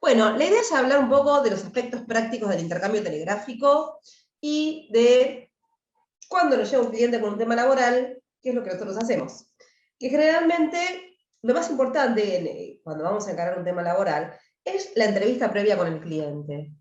Bueno, la idea es hablar un poco de los aspectos prácticos del intercambio telegráfico y de cuando nos llega un cliente con un tema laboral, qué es lo que nosotros hacemos. Que generalmente lo más importante cuando vamos a encarar un tema laboral es la entrevista previa con el cliente.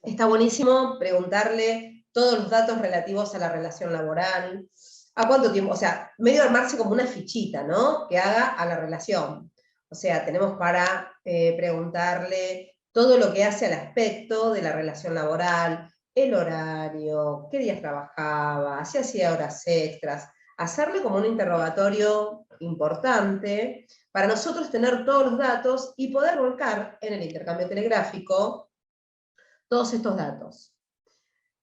Está buenísimo preguntarle todos los datos relativos a la relación laboral, a cuánto tiempo, o sea, medio armarse como una fichita, ¿no? Que haga a la relación. O sea, tenemos para preguntarle todo lo que hace al aspecto de la relación laboral, el horario, qué días trabajaba, si hacía horas extras, hacerle como un interrogatorio importante para nosotros tener todos los datos y poder volcar en el intercambio telegráfico todos estos datos.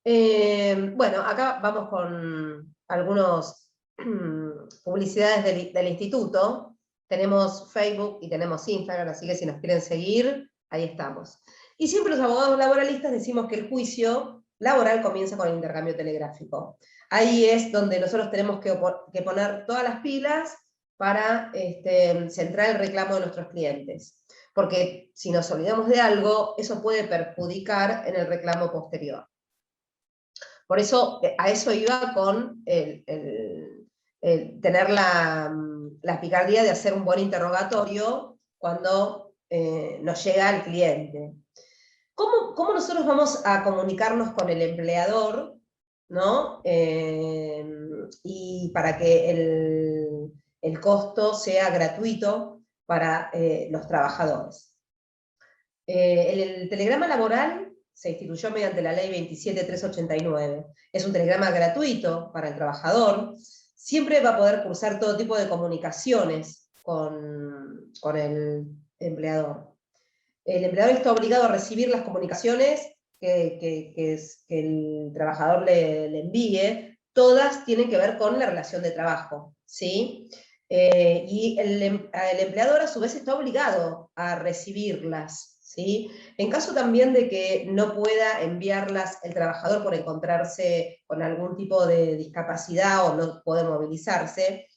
Bueno, acá vamos con algunas publicidades del instituto. Tenemos Facebook y tenemos Instagram, así que si nos quieren seguir, ahí estamos. Y siempre los abogados laboralistas decimos que el juicio laboral comienza con el intercambio telegráfico. Ahí es donde nosotros tenemos que poner todas las pilas para centrar el reclamo de nuestros clientes. Porque si nos olvidamos de algo, eso puede perjudicar en el reclamo posterior. Por eso, a eso iba con tener la picardía de hacer un buen interrogatorio cuando nos llega el cliente. ¿Cómo nosotros vamos a comunicarnos con el empleador, ¿no? Y para que el costo sea gratuito para los trabajadores. El telegrama laboral se instituyó mediante la ley 27389. Es un telegrama gratuito para el trabajador. Siempre va a poder cursar todo tipo de comunicaciones con el empleador. El empleador está obligado a recibir las comunicaciones que el trabajador le envíe. Todas tienen que ver con la relación de trabajo, ¿sí? Y el empleador a su vez está obligado a recibirlas, ¿sí? En caso también de que no pueda enviarlas el trabajador por encontrarse con algún tipo de discapacidad o no puede movilizarse,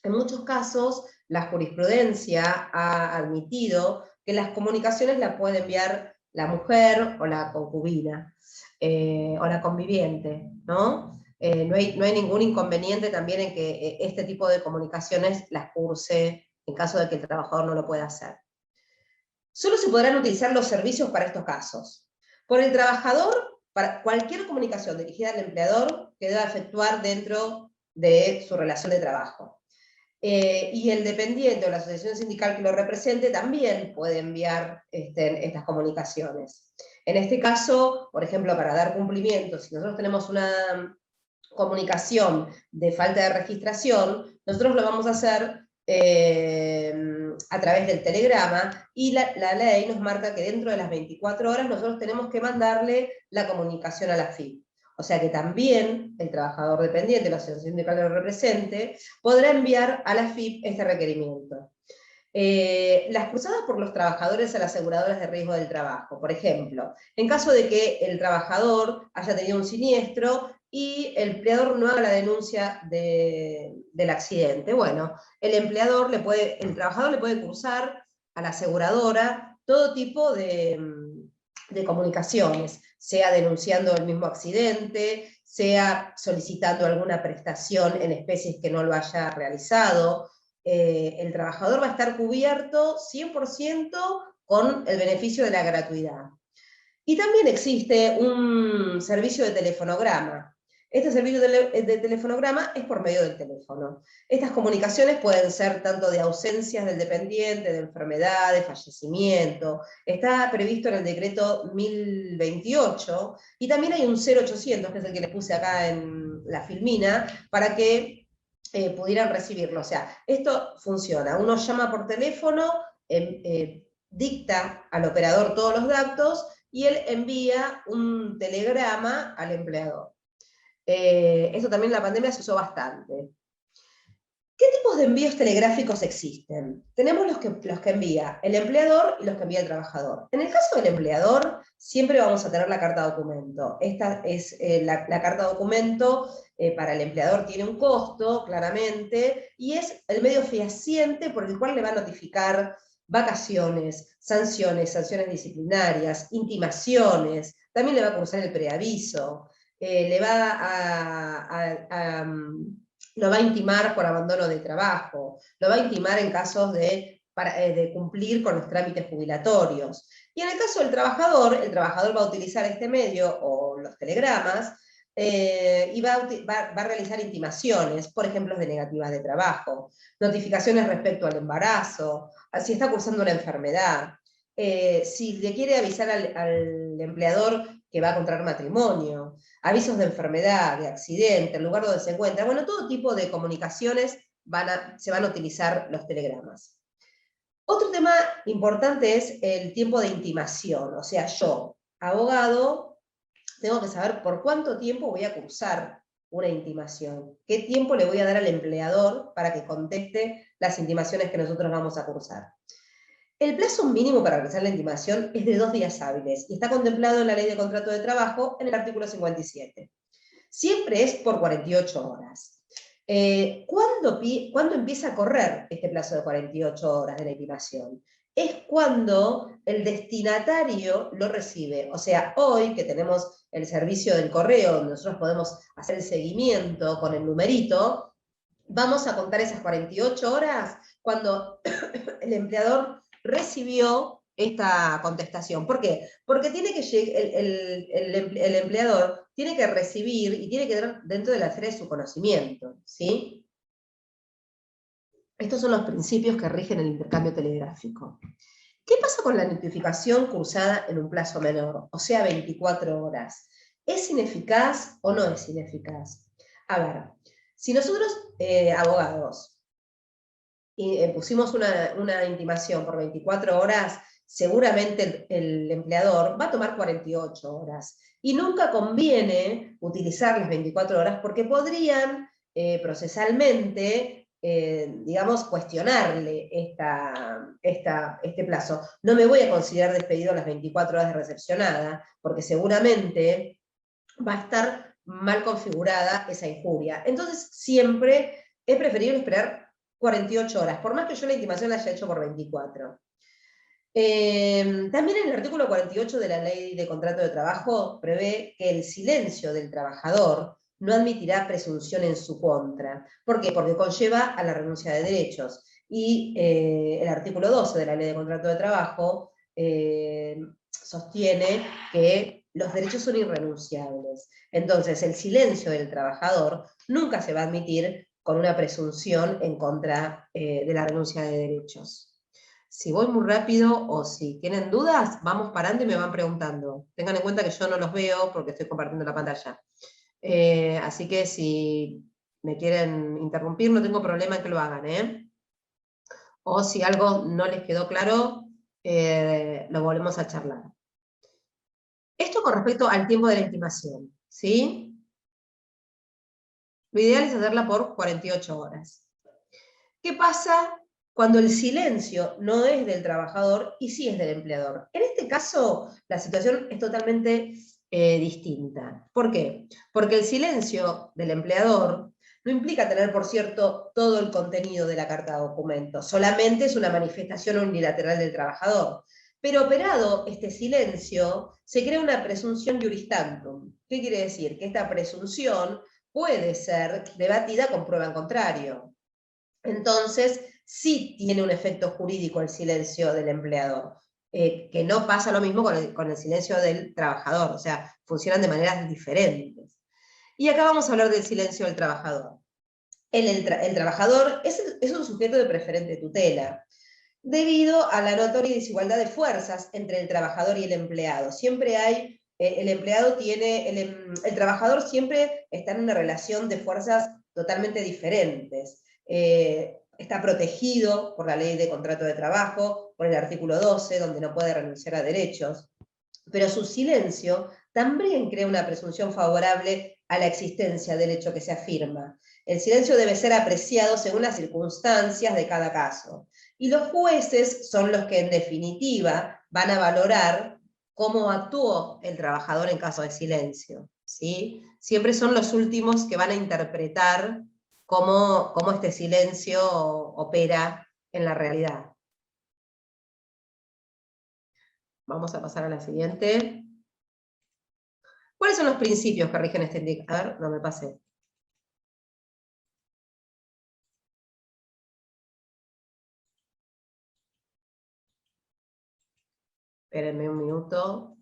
en muchos casos la jurisprudencia ha admitido que las comunicaciones las puede enviar la mujer o la concubina o la conviviente, ¿no? No hay ningún inconveniente también en que este tipo de comunicaciones las curse en caso de que el trabajador no lo pueda hacer. Solo se podrán utilizar los servicios para estos casos. Por el trabajador, para cualquier comunicación dirigida al empleador que deba efectuar dentro de su relación de trabajo. Y el dependiente o la asociación sindical que lo represente también puede enviar estas comunicaciones. En este caso, por ejemplo, para dar cumplimiento, si nosotros tenemos una comunicación de falta de registración, nosotros lo vamos a hacer a través del telegrama, y la ley nos marca que dentro de las 24 horas nosotros tenemos que mandarle la comunicación a la FIP. O sea que también el trabajador dependiente, la asociación sindical que lo represente, podrá enviar a la FIP este requerimiento. Las cruzadas por los trabajadores a las aseguradoras de riesgo del trabajo. Por ejemplo, en caso de que el trabajador haya tenido un siniestro y el empleador no haga la denuncia del accidente, bueno, el trabajador le puede cruzar a la aseguradora todo tipo de comunicaciones, sea denunciando el mismo accidente, sea solicitando alguna prestación en especies que no lo haya realizado. El trabajador va a estar cubierto 100% con el beneficio de la gratuidad. Y también existe un servicio de telefonograma. Este servicio de telefonograma es por medio del teléfono. Estas comunicaciones pueden ser tanto de ausencias del dependiente, de enfermedad, de fallecimiento. Está previsto en el decreto 1028, y también hay un 0800, que es el que les puse acá en la filmina, para que pudieran recibirlo. O sea, esto funciona. Uno llama por teléfono, dicta al operador todos los datos, y él envía un telegrama al empleador. Eso también en la pandemia se usó bastante. ¿Qué tipos de envíos telegráficos existen? Tenemos los que envía el empleador y los que envía el trabajador. En el caso del empleador, siempre vamos a tener la carta documento. Esta es la carta documento. Para el empleador tiene un costo, claramente, y es el medio fehaciente por el cual le va a notificar vacaciones, sanciones disciplinarias, intimaciones, también le va a cursar el preaviso, lo va a intimar por abandono de trabajo, lo va a intimar en casos de cumplir con los trámites jubilatorios. Y en el caso del trabajador, el trabajador va a utilizar este medio o los telegramas y va a realizar intimaciones, por ejemplo, de negativas de trabajo, notificaciones respecto al embarazo, si está cursando una enfermedad, si le quiere avisar al empleador que va a contraer matrimonio, avisos de enfermedad, de accidente, el lugar donde se encuentra, bueno, todo tipo de comunicaciones se van a utilizar los telegramas. Otro tema importante es el tiempo de intimación, o sea, yo, abogado, tengo que saber por cuánto tiempo voy a cursar una intimación, qué tiempo le voy a dar al empleador para que conteste las intimaciones que nosotros vamos a cursar. El plazo mínimo para realizar la intimación es de 2 días hábiles y está contemplado en la Ley de Contrato de Trabajo en el artículo 57. Siempre es por 48 horas. ¿Cuándo empieza a correr este plazo de 48 horas de la intimación? Es cuando el destinatario lo recibe. O sea, hoy que tenemos el servicio del correo, donde nosotros podemos hacer el seguimiento con el numerito, vamos a contar esas 48 horas cuando el empleador recibió esta contestación. ¿Por qué? Porque tiene que el empleador tiene que recibir y tiene que dar dentro de la esfera de su conocimiento, ¿sí? Estos son los principios que rigen el intercambio telegráfico. ¿Qué pasa con la notificación cursada en un plazo menor, o sea, 24 horas? ¿Es ineficaz o no es ineficaz? A ver, si nosotros, abogados, pusimos una intimación por 24 horas, seguramente el empleador va a tomar 48 horas. Y nunca conviene utilizar las 24 horas porque podrían procesalmente, digamos, cuestionarle este plazo. No me voy a considerar despedido a las 24 horas de recepcionada, porque seguramente va a estar mal configurada esa injuria. Entonces, siempre es preferible esperar 48 horas, por más que yo la intimación la haya hecho por 24. También en el artículo 48 de la Ley de Contrato de Trabajo prevé que el silencio del trabajador no admitirá presunción en su contra. ¿Por qué? Porque conlleva a la renuncia de derechos. Y el artículo 12 de la Ley de Contrato de Trabajo sostiene que los derechos son irrenunciables. Entonces, el silencio del trabajador nunca se va a admitir con una presunción en contra de la renuncia de derechos. Si voy muy rápido o si tienen dudas, vamos parando y me van preguntando. Tengan en cuenta que yo no los veo porque estoy compartiendo la pantalla. Así que si me quieren interrumpir, no tengo problema en que lo hagan, ¿eh? O si algo no les quedó claro, lo volvemos a charlar. Esto con respecto al tiempo de la intimación, ¿sí? Lo ideal es hacerla por 48 horas. ¿Qué pasa cuando el silencio no es del trabajador y sí es del empleador? En este caso, la situación es totalmente distinta. ¿Por qué? Porque el silencio del empleador no implica tener, por cierto, todo el contenido de la carta de documento, solamente es una manifestación unilateral del trabajador. Pero operado este silencio, se crea una presunción juris tantum. ¿Qué quiere decir? Que esta presunción puede ser debatida con prueba en contrario. Entonces, sí tiene un efecto jurídico el silencio del empleador, que no pasa lo mismo con el silencio del trabajador, o sea, funcionan de maneras diferentes. Y acá vamos a hablar del silencio del trabajador. El trabajador es un sujeto de preferente tutela, debido a la notoria desigualdad de fuerzas entre el trabajador y el empleado. Siempre hay, el empleado tiene, el trabajador siempre está en una relación de fuerzas totalmente diferentes. Está protegido por la Ley de Contrato de Trabajo, por el artículo 12, donde no puede renunciar a derechos, pero su silencio también crea una presunción favorable a la existencia del hecho que se afirma. El silencio debe ser apreciado según las circunstancias de cada caso. Y los jueces son los que en definitiva van a valorar cómo actuó el trabajador en caso de silencio, ¿sí? Siempre son los últimos que van a interpretar cómo este silencio opera en la realidad. Vamos a pasar a la siguiente. ¿Cuáles son los principios que rigen este indicador? A ver, no me pasé. Espérenme un minuto.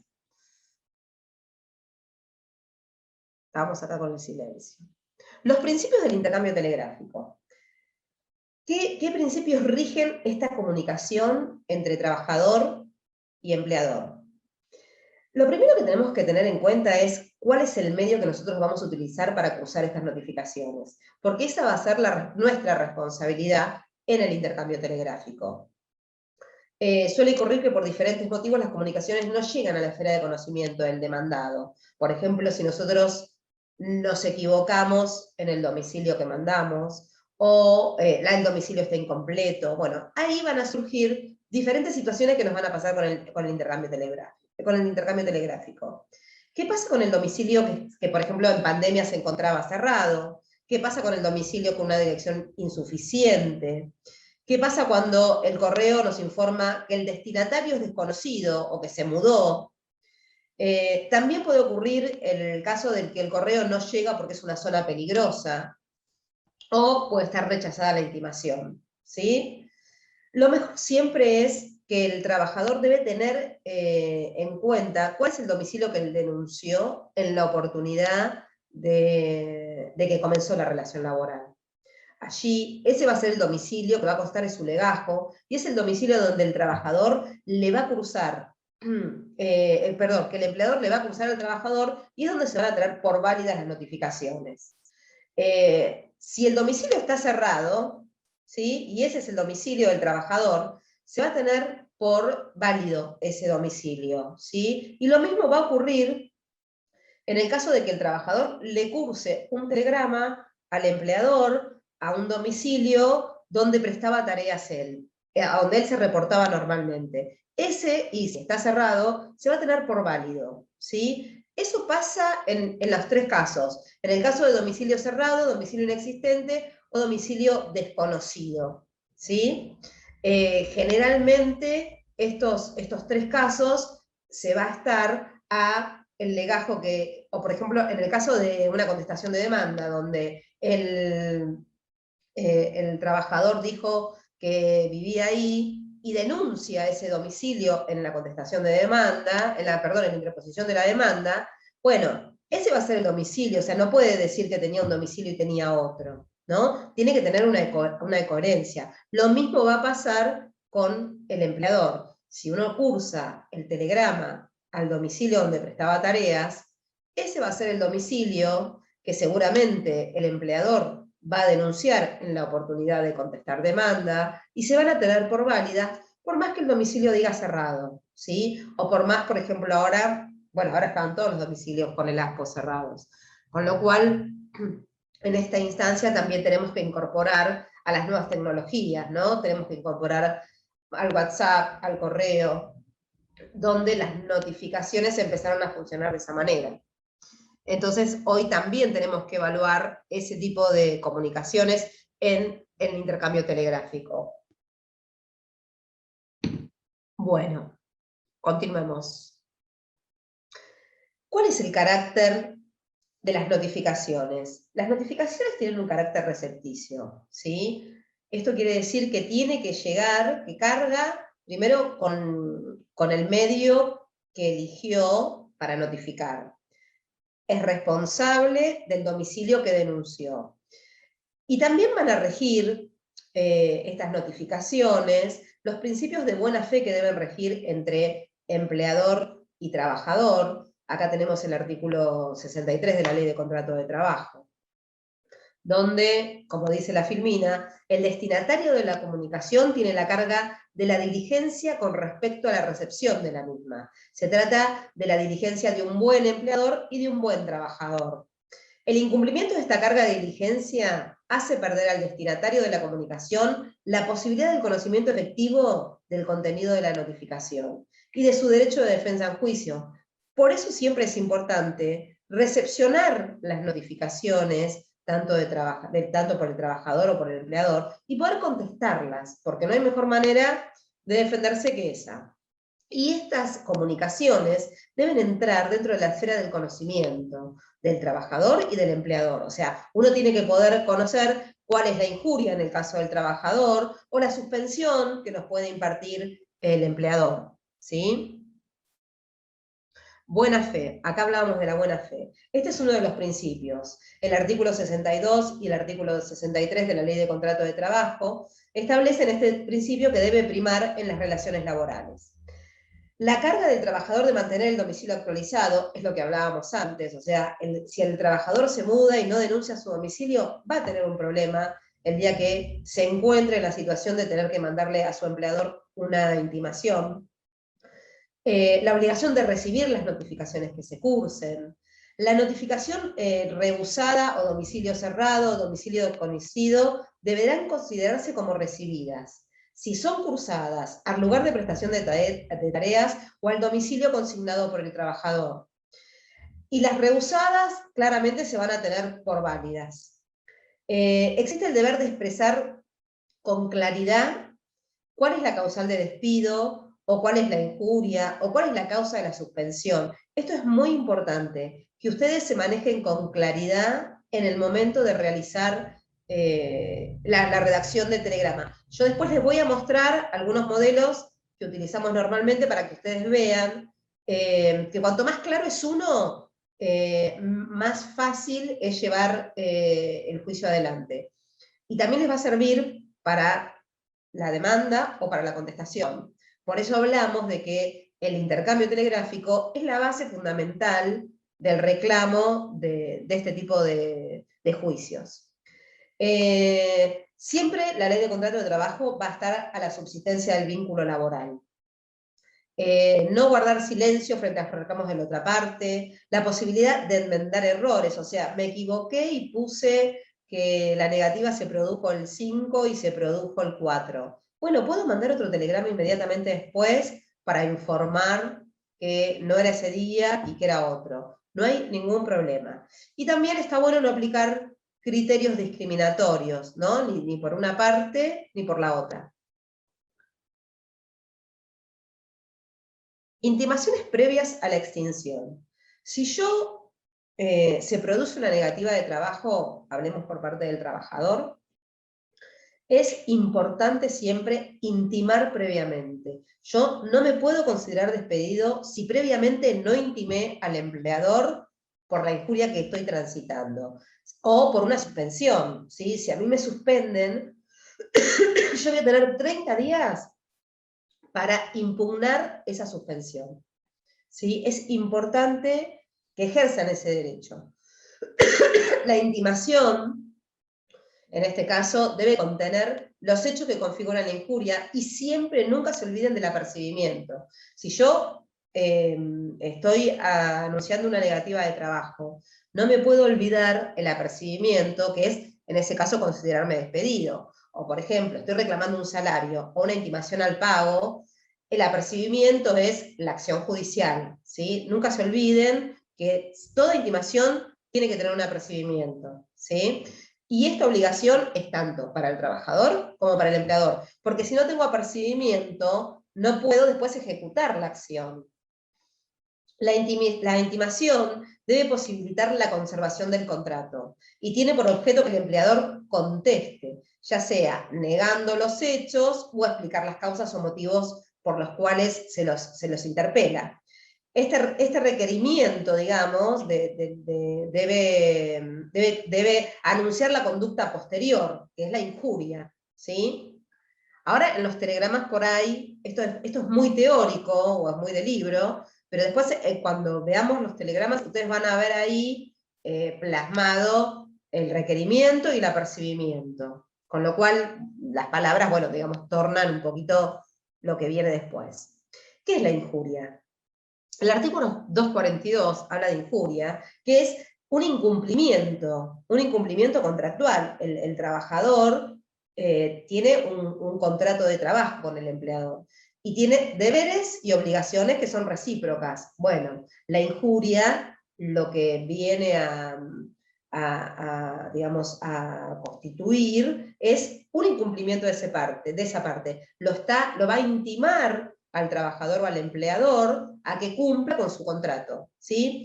Estamos acá con el silencio. Los principios del intercambio telegráfico. ¿Qué principios rigen esta comunicación entre trabajador y empleador? Lo primero que tenemos que tener en cuenta es cuál es el medio que nosotros vamos a utilizar para cruzar estas notificaciones, porque esa va a ser nuestra responsabilidad en el intercambio telegráfico. Suele ocurrir que por diferentes motivos las comunicaciones no llegan a la esfera de conocimiento del demandado. Por ejemplo, si nosotros nos equivocamos en el domicilio que mandamos, o el domicilio está incompleto, bueno, ahí van a surgir diferentes situaciones que nos van a pasar con el intercambio telegráfico. ¿Qué pasa con el domicilio que, por ejemplo, en pandemia se encontraba cerrado? ¿Qué pasa con el domicilio con una dirección insuficiente? ¿Qué pasa cuando el correo nos informa que el destinatario es desconocido o que se mudó? También puede ocurrir en el caso de que el correo no llega porque es una zona peligrosa, o puede estar rechazada la intimación, ¿sí? Lo mejor siempre es que el trabajador debe tener en cuenta cuál es el domicilio que él denunció en la oportunidad de que comenzó la relación laboral. Allí, ese va a ser el domicilio que va a constar en su legajo, y es el domicilio donde el trabajador le va a cruzar, que el empleador le va a cruzar al trabajador, y es donde se van a tener por válidas las notificaciones. Si el domicilio está cerrado, ¿sí? Y ese es el domicilio del trabajador, se va a tener por válido ese domicilio, ¿sí? Y lo mismo va a ocurrir en el caso de que el trabajador le curse un telegrama al empleador a un domicilio donde prestaba tareas él, a donde él se reportaba normalmente. Ese, y si está cerrado, se va a tener por válido, ¿sí? Eso pasa en los tres casos. En el caso de domicilio cerrado, domicilio inexistente o domicilio desconocido, ¿sí? Generalmente estos tres casos se va a estar a el legajo o por ejemplo, en el caso de una contestación de demanda, donde el trabajador dijo que vivía ahí y denuncia ese domicilio en la contestación de demanda, en la interposición de la demanda, bueno, ese va a ser el domicilio, o sea, no puede decir que tenía un domicilio y tenía otro, ¿no? Tiene que tener una coherencia. Lo mismo va a pasar con el empleador. Si uno cursa el telegrama al domicilio donde prestaba tareas, ese va a ser el domicilio que seguramente el empleador va a denunciar en la oportunidad de contestar demanda, y se van a tener por válidas, por más que el domicilio diga cerrado, ¿sí? O por más, por ejemplo, ahora estaban todos los domicilios con el ASPO cerrados, con lo cual, en esta instancia también tenemos que incorporar a las nuevas tecnologías, ¿no? Tenemos que incorporar al WhatsApp, al correo, donde las notificaciones empezaron a funcionar de esa manera. Entonces, hoy también tenemos que evaluar ese tipo de comunicaciones en el intercambio telegráfico. Bueno, continuemos. ¿Cuál es el carácter de las notificaciones? Las notificaciones tienen un carácter recepticio, ¿sí? Esto quiere decir que tiene que llegar, que carga primero con el medio que eligió para notificar. Es responsable del domicilio que denunció. Y también van a regir estas notificaciones los principios de buena fe que deben regir entre empleador y trabajador. Acá tenemos el artículo 63 de la Ley de Contrato de Trabajo, donde, como dice la Filmina, el destinatario de la comunicación tiene la carga de la diligencia con respecto a la recepción de la misma. Se trata de la diligencia de un buen empleador y de un buen trabajador. El incumplimiento de esta carga de diligencia hace perder al destinatario de la comunicación la posibilidad del conocimiento efectivo del contenido de la notificación y de su derecho de defensa en juicio. Por eso siempre es importante recepcionar las notificaciones, tanto por el trabajador o por el empleador, y poder contestarlas, porque no hay mejor manera de defenderse que esa. Y estas comunicaciones deben entrar dentro de la esfera del conocimiento del trabajador y del empleador. O sea, uno tiene que poder conocer cuál es la injuria en el caso del trabajador o la suspensión que nos puede impartir el empleador, ¿sí? Buena fe, acá hablábamos de la buena fe. Este es uno de los principios. El artículo 62 y el artículo 63 de la Ley de Contrato de Trabajo establecen este principio que debe primar en las relaciones laborales. La carga del trabajador de mantener el domicilio actualizado es lo que hablábamos antes, o sea, si el trabajador se muda y no denuncia su domicilio, va a tener un problema el día que se encuentre en la situación de tener que mandarle a su empleador una intimación. La obligación de recibir las notificaciones que se cursen, la notificación rehusada o domicilio cerrado o domicilio desconocido deberán considerarse como recibidas si son cursadas al lugar de prestación de tareas o al domicilio consignado por el trabajador. Y las rehusadas claramente se van a tener por válidas. Existe el deber de expresar con claridad cuál es la causal de despido, o cuál es la injuria, o cuál es la causa de la suspensión. Esto es muy importante, que ustedes se manejen con claridad en el momento de realizar la redacción del telegrama. Yo después les voy a mostrar algunos modelos que utilizamos normalmente para que ustedes vean que cuanto más claro es uno, más fácil es llevar el juicio adelante. Y también les va a servir para la demanda o para la contestación. Por eso hablamos de que el intercambio telegráfico es la base fundamental del reclamo de este tipo de juicios. Siempre la ley de contrato de trabajo va a estar a la subsistencia del vínculo laboral. No guardar silencio frente a los reclamos de la otra parte, la posibilidad de enmendar errores, o sea, me equivoqué y puse que la negativa se produjo el 5 y se produjo el 4. Bueno, puedo mandar otro telegrama inmediatamente después para informar que no era ese día y que era otro. No hay ningún problema. Y también está bueno no aplicar criterios discriminatorios, ¿no? Ni por una parte ni por la otra. Intimaciones previas a la extinción. Si se produce una negativa de trabajo, hablemos por parte del trabajador, es importante siempre intimar previamente. Yo no me puedo considerar despedido si previamente no intimé al empleador por la injuria que estoy transitando, o por una suspensión, ¿sí? Si a mí me suspenden, yo voy a tener 30 días para impugnar esa suspensión, ¿sí? Es importante que ejerzan ese derecho. La intimación, en este caso, debe contener los hechos que configuran la injuria y siempre, nunca se olviden del apercibimiento. Si yo estoy anunciando una negativa de trabajo, no me puedo olvidar el apercibimiento, que es, en ese caso, considerarme despedido. O, por ejemplo, estoy reclamando un salario o una intimación al pago, el apercibimiento es la acción judicial, ¿sí? Nunca se olviden que toda intimación tiene que tener un apercibimiento, ¿sí? Y esta obligación es tanto para el trabajador como para el empleador, porque si no tengo apercibimiento, no puedo después ejecutar la acción. La intimación debe posibilitar la conservación del contrato y tiene por objeto que el empleador conteste, ya sea negando los hechos o explicar las causas o motivos por los cuales se los interpela. Este requerimiento, digamos, debe anunciar la conducta posterior, que es la injuria, ¿sí? Ahora, en los telegramas por ahí, esto es muy teórico, o es muy de libro, pero después cuando veamos los telegramas, ustedes van a ver ahí plasmado el requerimiento y el apercibimiento, con lo cual las palabras, bueno, digamos, tornan un poquito lo que viene después. ¿Qué es la injuria? El artículo 242 habla de injuria, que es un incumplimiento contractual. El trabajador tiene un contrato de trabajo con el empleador y tiene deberes y obligaciones que son recíprocas. Bueno, la injuria lo que viene digamos, a constituir es un incumplimiento de esa parte. Lo va a intimar al trabajador o al empleador a que cumpla con su contrato, ¿sí?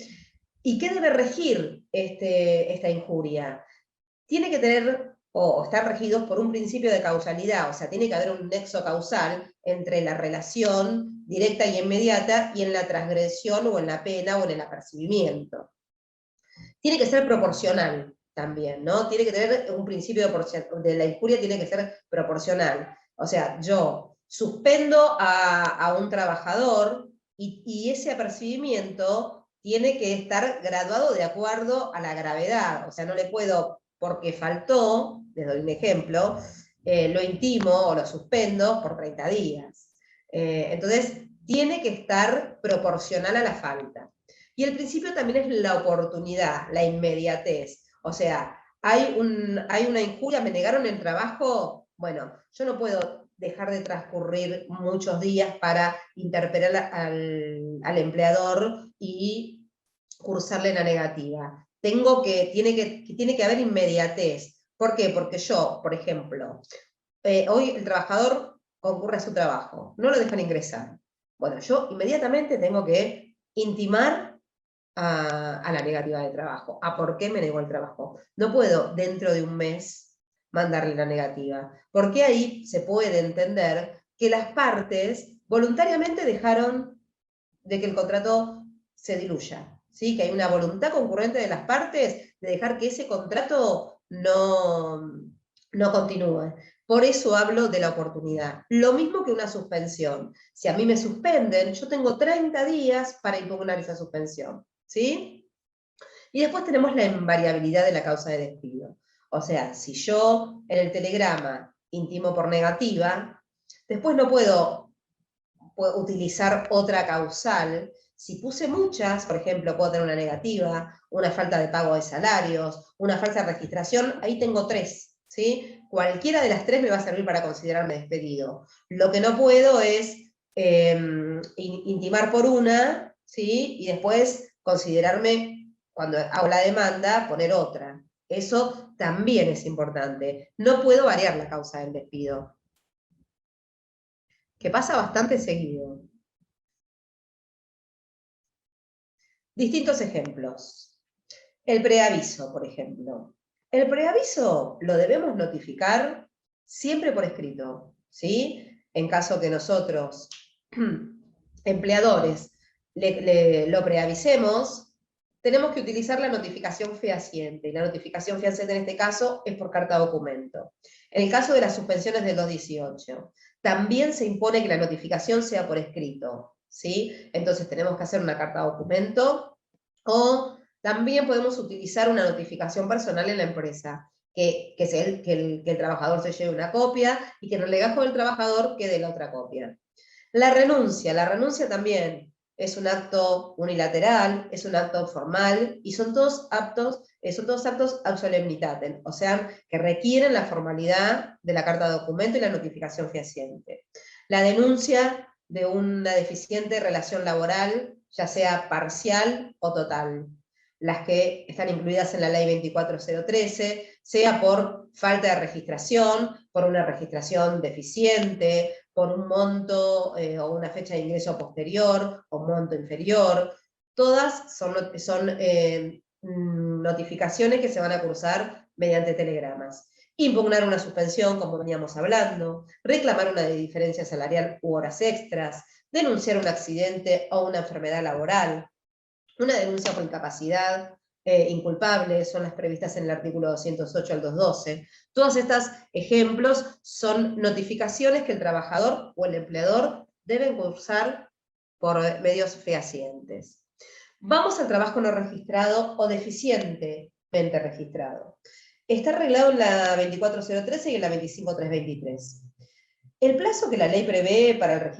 ¿Y qué debe regir esta injuria? Tiene que tener, o estar regidos por un principio de causalidad, o sea, tiene que haber un nexo causal entre la relación directa y inmediata y en la transgresión o en la pena o en el apercibimiento. Tiene que ser proporcional también, ¿no? Tiene que tener un principio de la injuria, tiene que ser proporcional. O sea, yo suspendo a un trabajador y ese apercibimiento tiene que estar graduado de acuerdo a la gravedad. O sea, no le puedo, porque faltó, les doy un ejemplo, lo intimo o lo suspendo por 30 días. Entonces, tiene que estar proporcional a la falta. Y el principio también es la oportunidad, la inmediatez. O sea, hay una injuria, me negaron el trabajo, bueno, yo no puedo dejar de transcurrir muchos días para interpelar al empleador y cursarle la negativa. Tiene que haber inmediatez. ¿Por qué? Porque yo, por ejemplo, hoy el trabajador concurre a su trabajo, no lo dejan ingresar. Bueno, yo inmediatamente tengo que intimar a la negativa de trabajo, a por qué me negó el trabajo. No puedo dentro de un mes mandarle la negativa, porque ahí se puede entender que las partes voluntariamente dejaron de que el contrato se diluya, ¿sí? Que hay una voluntad concurrente de las partes de dejar que ese contrato no continúe. Por eso hablo de la oportunidad. Lo mismo que una suspensión. Si a mí me suspenden, yo tengo 30 días para impugnar esa suspensión, ¿sí? Y después tenemos la invariabilidad de la causa de despido. O sea, si yo en el telegrama intimo por negativa, después no puedo utilizar otra causal. Si puse muchas, por ejemplo, puedo tener una negativa, una falta de pago de salarios, una falsa registración, ahí tengo 3, ¿sí? Cualquiera de las 3 me va a servir para considerarme despedido. Lo que no puedo es intimar por una, ¿sí? Y después considerarme, cuando hago la demanda, poner otra. Eso también es importante. No puedo variar la causa del despido, que pasa bastante seguido. Distintos ejemplos. El preaviso, por ejemplo. El preaviso lo debemos notificar siempre por escrito, ¿sí? En caso que nosotros, empleadores, lo preavisemos, tenemos que utilizar la notificación fehaciente. Y la notificación fehaciente en este caso es por carta documento. En el caso de las suspensiones del 218, también se impone que la notificación sea por escrito, ¿sí? Entonces tenemos que hacer una carta documento o también podemos utilizar una notificación personal en la empresa, que el trabajador se lleve una copia y que en el legajo del trabajador quede la otra copia. La renuncia también es un acto unilateral, es un acto formal y son todos actos ad solemnitatem, o sea, que requieren la formalidad de la carta de documento y la notificación fehaciente. La denuncia de una deficiente relación laboral, ya sea parcial o total, las que están incluidas en la ley 24013, sea por falta de registración, por una registración deficiente, por un monto o una fecha de ingreso posterior o monto inferior. Todas son notificaciones que se van a cursar mediante telegramas. Impugnar una suspensión, como veníamos hablando, reclamar una diferencia salarial u horas extras, denunciar un accidente o una enfermedad laboral, una denuncia por incapacidad inculpable, son las previstas en el artículo 208 al 212. Todos estos ejemplos son notificaciones que el trabajador o el empleador deben cursar por medios fehacientes. Vamos al trabajo no registrado o deficientemente registrado. Está arreglado en la 24013 y en la 25323. El plazo que la ley prevé para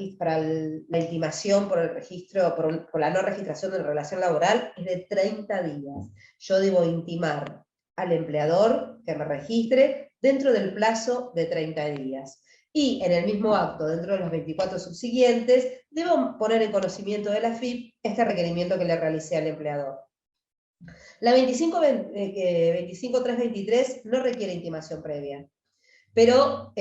la intimación por el registro, por la no registración de la relación laboral es de 30 días. Yo debo intimar al empleador que me registre dentro del plazo de 30 días. Y en el mismo acto, dentro de los 24 subsiguientes, debo poner en conocimiento de la AFIP este requerimiento que le realicé al empleador. La 25323 no requiere intimación previa. Pero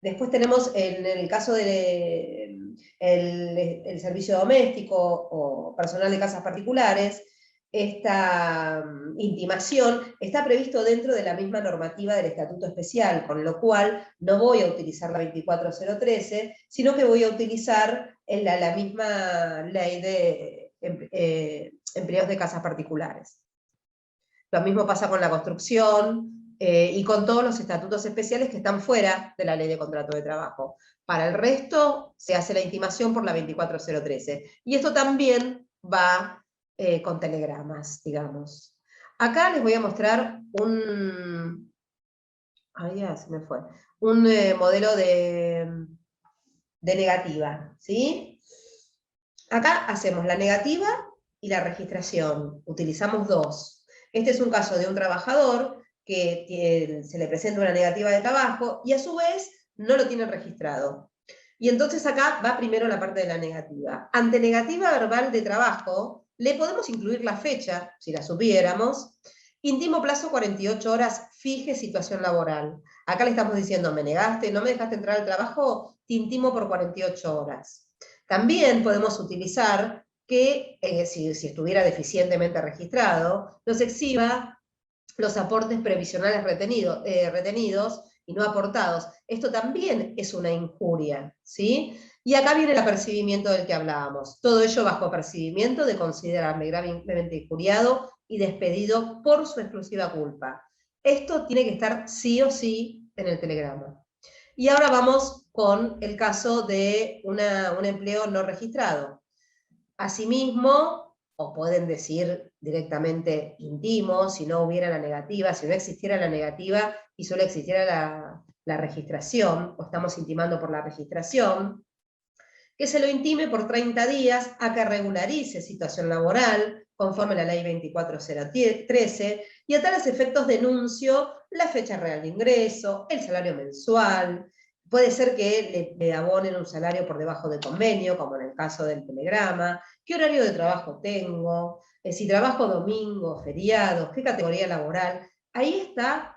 Después tenemos en el caso del el servicio doméstico o personal de casas particulares, esta intimación está previsto dentro de la misma normativa del Estatuto Especial, con lo cual no voy a utilizar la 24013, sino que voy a utilizar la misma ley de empleados de casas particulares. Lo mismo pasa con la construcción y con todos los estatutos especiales que están fuera de la ley de contrato de trabajo. Para el resto se hace la intimación por la 24013. Y esto también va con telegramas, digamos. Acá les voy a mostrar un... Ay, ya se me fue. Un modelo de negativa, ¿sí? Acá hacemos la negativa y la registración. Utilizamos dos. Este es un caso de un trabajador que se le presenta una negativa de trabajo y a su vez no lo tiene registrado. Y entonces acá va primero la parte de la negativa. Ante negativa verbal de trabajo, le podemos incluir la fecha, si la supiéramos. Intimo plazo 48 horas, fije situación laboral. Acá le estamos diciendo, me negaste, no me dejaste entrar al trabajo, te intimo por 48 horas. También podemos utilizar que, si estuviera deficientemente registrado, nos exhiba los aportes previsionales retenidos y no aportados. Esto también es una injuria, ¿sí? Y acá viene el apercibimiento del que hablábamos. Todo ello bajo apercibimiento de considerarme gravemente injuriado y despedido por su exclusiva culpa. Esto tiene que estar sí o sí en el telegrama. Y ahora vamos con el caso de un empleo no registrado. Asimismo, o pueden decir directamente intimo, si no hubiera la negativa, si no existiera la negativa y solo existiera la registración, o estamos intimando por la registración, que se lo intime por 30 días a que regularice situación laboral, conforme a la ley 24013, y a tales efectos denuncio la fecha real de ingreso, el salario mensual, puede ser que le abonen un salario por debajo de convenio, como en el caso del telegrama, qué horario de trabajo tengo, si trabajo domingo, feriados, qué categoría laboral. Ahí está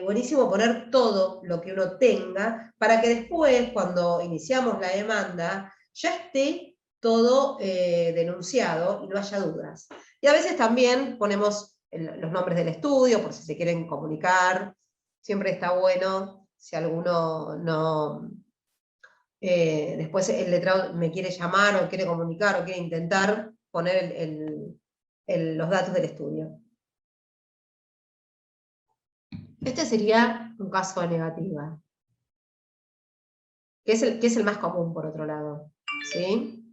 buenísimo poner todo lo que uno tenga para que después, cuando iniciamos la demanda, ya esté todo denunciado y no haya dudas. Y a veces también ponemos los nombres del estudio, por si se quieren comunicar. Siempre está bueno, si alguno no... después el letrado me quiere llamar o quiere comunicar o quiere intentar poner los datos del estudio. Este sería un caso de negativa, que es el más común, por otro lado, ¿sí?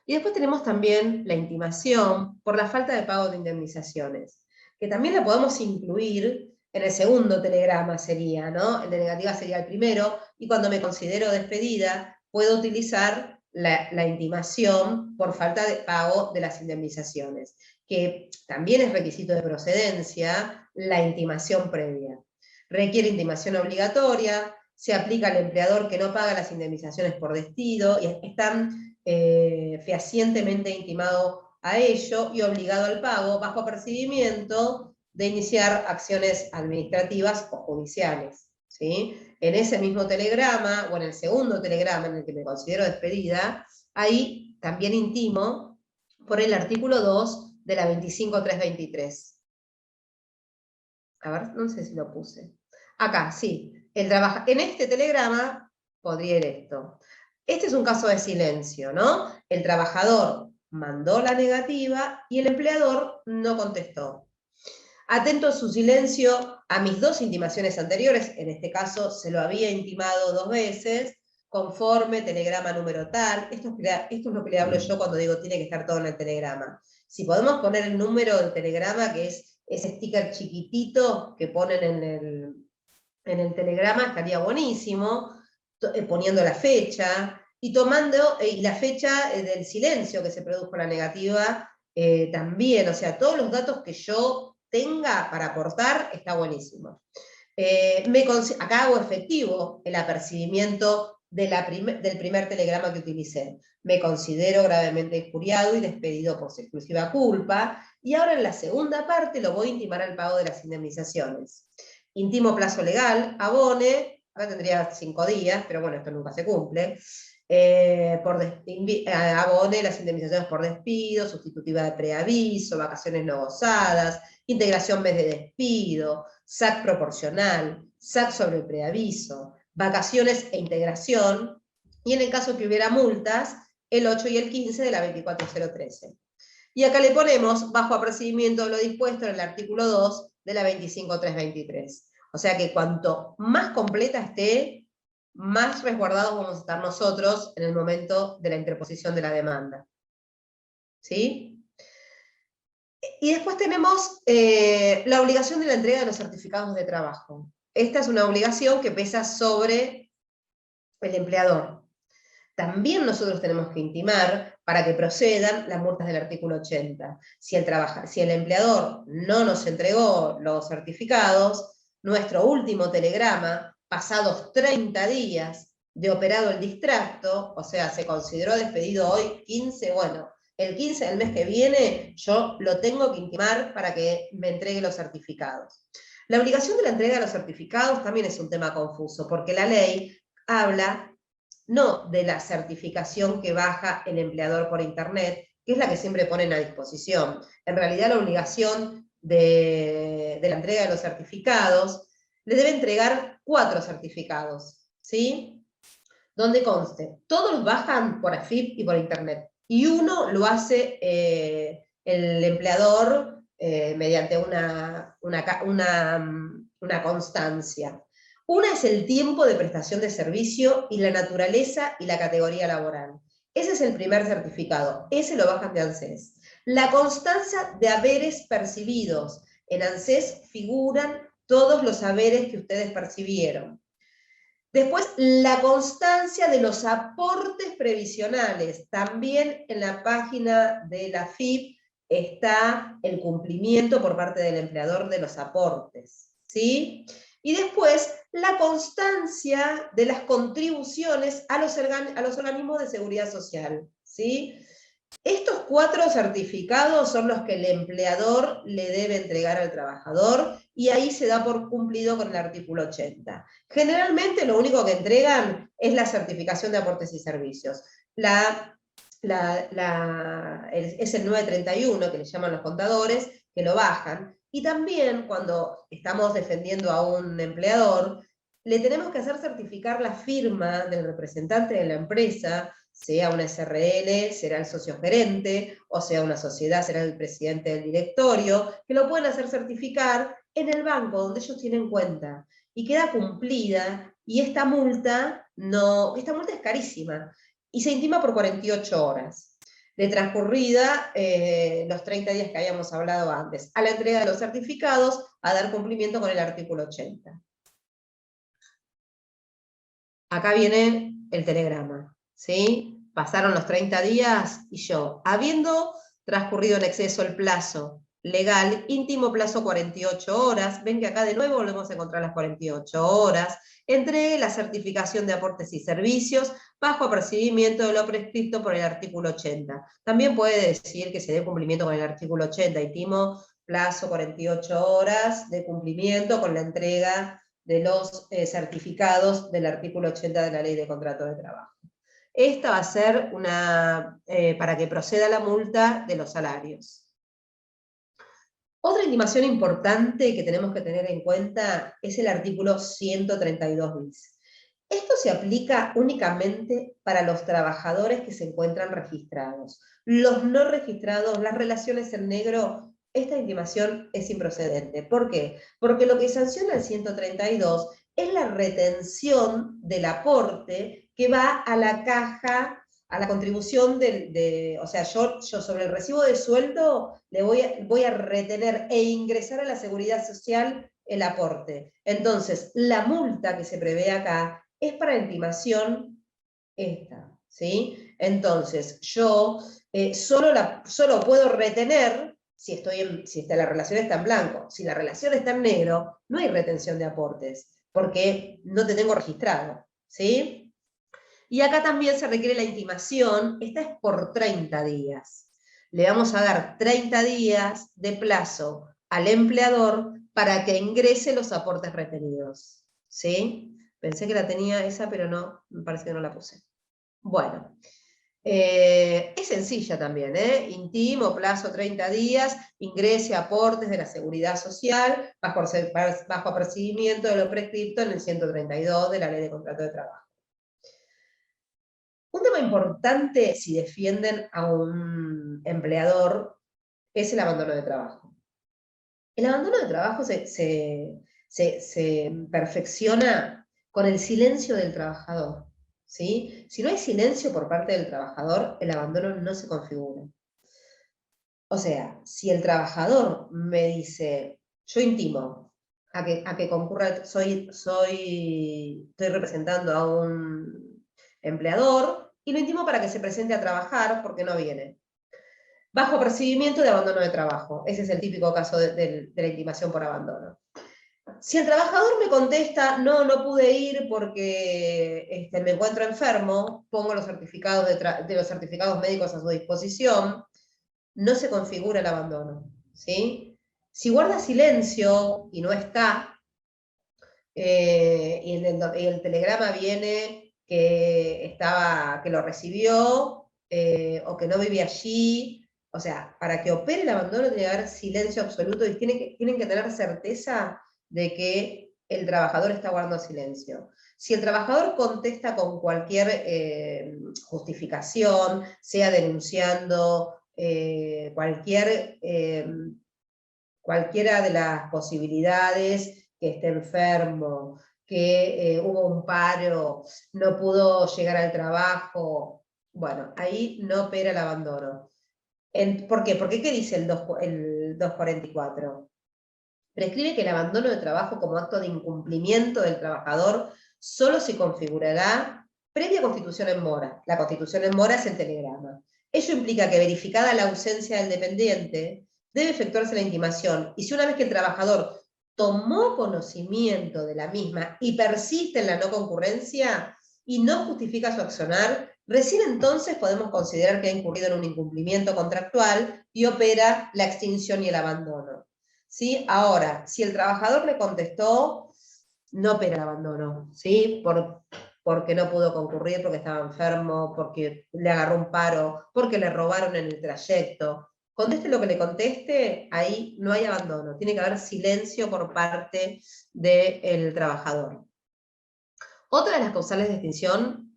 Y después tenemos también la intimación por la falta de pago de indemnizaciones, que también la podemos incluir en el segundo telegrama sería, ¿no? El de negativa sería el primero, y cuando me considero despedida, puedo utilizar la intimación por falta de pago de las indemnizaciones, que también es requisito de procedencia la intimación previa. Requiere intimación obligatoria, se aplica al empleador que no paga las indemnizaciones por despido, y están fehacientemente intimado a ello y obligado al pago bajo apercibimiento de iniciar acciones administrativas o judiciales, ¿sí? En ese mismo telegrama, o en el segundo telegrama en el que me considero despedida, ahí también intimo por el artículo 2 de la 25323. A ver, no sé si lo puse. Acá, sí. En este telegrama podría ir esto. Este es un caso de silencio, ¿no? El trabajador mandó la negativa y el empleador no contestó. Atento a su silencio a mis dos intimaciones anteriores, en este caso se lo había intimado 2 veces, conforme telegrama número tal. Esto es lo que le hablo yo cuando digo tiene que estar todo en el telegrama. Si podemos poner el número del telegrama, que es ese sticker chiquitito que ponen en el telegrama, estaría buenísimo, poniendo la fecha, y tomando y la fecha del silencio que se produjo la negativa también, o sea, todos los datos que yo tenga para aportar, está buenísimo. Acá hago efectivo el apercibimiento del primer telegrama que utilicé. Me considero gravemente injuriado y despedido por su exclusiva culpa, y ahora en la segunda parte lo voy a intimar al pago de las indemnizaciones. Intimo plazo legal, abone acá tendría 5 días, pero bueno, esto nunca se cumple, abone las indemnizaciones por despido, sustitutiva de preaviso, vacaciones no gozadas, integración mes de despido, SAC proporcional, SAC sobre el preaviso, vacaciones e integración, y en el caso que hubiera multas, el 8 y el 15 de la 24013. Y acá le ponemos bajo apercibimiento de lo dispuesto en el artículo 2 de la 25323. O sea que cuanto más completa esté, más resguardados vamos a estar nosotros en el momento de la interposición de la demanda. ¿Sí? Y después tenemos la obligación de la entrega de los certificados de trabajo. Esta es una obligación que pesa sobre el empleador. También nosotros tenemos que intimar para que procedan las multas del artículo 80. Si el empleador no nos entregó los certificados, nuestro último telegrama, pasados 30 días de operado el distracto, o sea, se consideró despedido hoy 15, bueno, el 15 del mes que viene yo lo tengo que intimar para que me entregue los certificados. La obligación de la entrega de los certificados también es un tema confuso, porque la ley habla no de la certificación que baja el empleador por internet, que es la que siempre ponen a disposición. En realidad la obligación de la entrega de los certificados, le debe entregar 4 certificados, ¿sí? Donde conste, todos los bajan por AFIP y por internet, y uno lo hace el empleador mediante una constancia. Una es el tiempo de prestación de servicio y la naturaleza y la categoría laboral. Ese es el primer certificado, ese lo bajan de ANSES. La constancia de haberes percibidos. En ANSES figuran todos los haberes que ustedes percibieron. Después, la constancia de los aportes previsionales. También en la página de la AFIP está el cumplimiento por parte del empleador de los aportes, ¿sí? Y después, la constancia de las contribuciones a los organismos de seguridad social, ¿sí? Estos 4 certificados son los que el empleador le debe entregar al trabajador y ahí se da por cumplido con el artículo 80. Generalmente lo único que entregan es la certificación de aportes y servicios. Es el 931 que le llaman los contadores, que lo bajan. Y también cuando estamos defendiendo a un empleador, le tenemos que hacer certificar la firma del representante de la empresa, sea una SRL, será el socio gerente, o sea una sociedad, será el presidente del directorio, que lo pueden hacer certificar en el banco donde ellos tienen cuenta. Y queda cumplida, y esta multa es carísima, y se intima por 48 horas. De transcurrida los 30 días que habíamos hablado antes, a la entrega de los certificados, a dar cumplimiento con el artículo 80. Acá viene el telegrama, ¿sí? Pasaron los 30 días y yo, habiendo transcurrido en exceso el plazo legal, íntimo plazo 48 horas, ven que acá de nuevo volvemos a encontrar las 48 horas, entregué la certificación de aportes y servicios bajo apercibimiento de lo prescrito por el artículo 80. También puede decir que se dé cumplimiento con el artículo 80, íntimo plazo 48 horas de cumplimiento con la entrega de los certificados del artículo 80 de la Ley de Contrato de Trabajo. Esta va a ser para que proceda la multa de los salarios. Otra intimación importante que tenemos que tener en cuenta es el artículo 132 bis. Esto se aplica únicamente para los trabajadores que se encuentran registrados. Los no registrados, las relaciones en negro, esta intimación es improcedente. ¿Por qué? Porque lo que sanciona el 132 es la retención del aporte que va a la caja, a la contribución o sea, yo sobre el recibo de sueldo le voy a retener e ingresar a la seguridad social el aporte. Entonces, la multa que se prevé acá es para intimación esta, ¿sí? Entonces, yo solo puedo retener si la relación está en blanco. Si la relación está en negro, no hay retención de aportes, porque no te tengo registrado, ¿sí? Y acá también se requiere la intimación, esta es por 30 días. Le vamos a dar 30 días de plazo al empleador para que ingrese los aportes retenidos, ¿sí? Pensé que la tenía esa, pero no, me parece que no la puse. Bueno, es sencilla también, intimo, plazo 30 días, ingrese aportes de la seguridad social bajo apercibimiento de lo prescripto en el 132 de la Ley de Contrato de Trabajo. Un tema importante si defienden a un empleador es el abandono de trabajo. El abandono de trabajo se perfecciona con el silencio del trabajador, ¿sí? Si no hay silencio por parte del trabajador, el abandono no se configura. O sea, si el trabajador me dice, yo intimo a que concurra, estoy representando a un empleador, y lo intimo para que se presente a trabajar porque no viene. Bajo percibimiento de abandono de trabajo. Ese es el típico caso de la intimación por abandono. Si el trabajador me contesta, no pude ir porque me encuentro enfermo, pongo los certificados de los certificados médicos a su disposición, no se configura el abandono, ¿sí? Si guarda silencio y no está, y el telegrama viene que lo recibió, o que no vive allí, o sea, para que opere el abandono tiene que haber silencio absoluto y tienen que tener certeza de que el trabajador está guardando silencio. Si el trabajador contesta con cualquier justificación, sea denunciando cualquiera de las posibilidades, que esté enfermo, que hubo un paro, no pudo llegar al trabajo, bueno, ahí no opera el abandono. ¿Por qué? Porque ¿qué dice el 244? Prescribe que el abandono de trabajo como acto de incumplimiento del trabajador solo se configurará previa constitución en mora. La constitución en mora es el telegrama. Ello implica que, verificada la ausencia del dependiente, debe efectuarse la intimación, y si una vez que el trabajador tomó conocimiento de la misma y persiste en la no concurrencia y no justifica su accionar, recién entonces podemos considerar que ha incurrido en un incumplimiento contractual y opera la extinción y el abandono. ¿Sí? Ahora, si el trabajador le contestó, no opera el abandono, ¿sí? Porque no pudo concurrir, porque estaba enfermo, porque le agarró un paro, porque le robaron en el trayecto. Conteste lo que le conteste, ahí no hay abandono. Tiene que haber silencio por parte del trabajador. Otra de las causales de extinción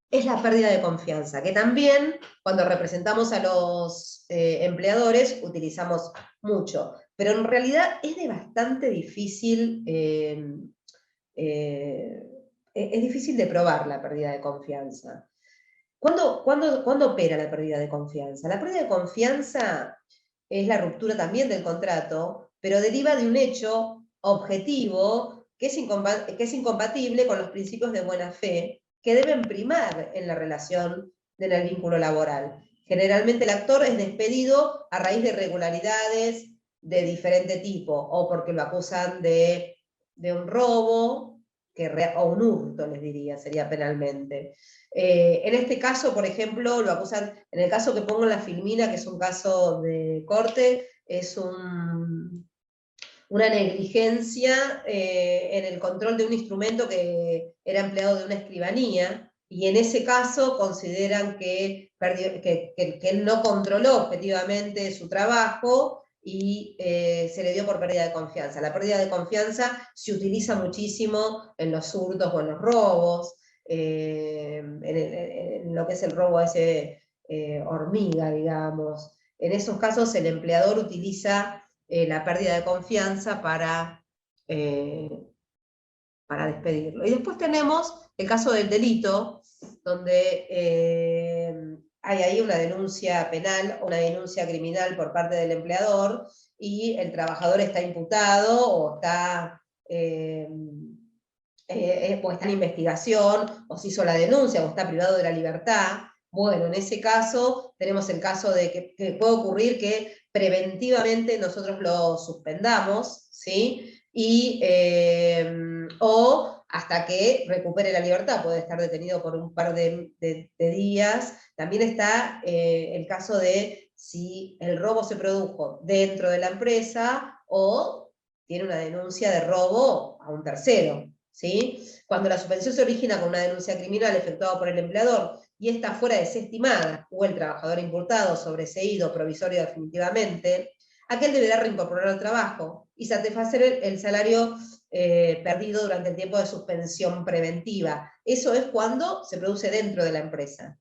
es la pérdida de confianza, que también cuando representamos a los empleadores utilizamos mucho, pero en realidad es de bastante difícil, es difícil de probar la pérdida de confianza. ¿Cuándo opera la pérdida de confianza? La pérdida de confianza es la ruptura también del contrato, pero deriva de un hecho objetivo que es incompatible con los principios de buena fe que deben primar en la relación del vínculo laboral. Generalmente el actor es despedido a raíz de irregularidades de diferente tipo, o porque lo acusan de un robo, o un hurto, les diría, sería penalmente. En este caso, por ejemplo, lo acusan, en el caso que pongo en la filmina, que es un caso de corte, es una negligencia en el control de un instrumento que era empleado de una escribanía, y en ese caso consideran que él no controló objetivamente su trabajo y se le dio por pérdida de confianza. La pérdida de confianza se utiliza muchísimo en los hurtos o en los robos, en lo que es el robo ese hormiga, digamos. En esos casos el empleador utiliza la pérdida de confianza para despedirlo. Y después tenemos el caso del delito, donde hay ahí una denuncia penal o una denuncia criminal por parte del empleador, y el trabajador está imputado o está en investigación, o se hizo la denuncia, o está privado de la libertad. Bueno, en ese caso tenemos el caso de que puede ocurrir que preventivamente nosotros lo suspendamos, ¿sí? O hasta que recupere la libertad, puede estar detenido por un par de días. También está el caso de si el robo se produjo dentro de la empresa o tiene una denuncia de robo a un tercero, ¿sí? Cuando la suspensión se origina con una denuncia criminal efectuada por el empleador y esta fuera desestimada, o el trabajador imputado, sobreseído, provisorio definitivamente, aquel deberá reincorporar al trabajo y satisfacer el salario perdido durante el tiempo de suspensión preventiva. Eso es cuando se produce dentro de la empresa.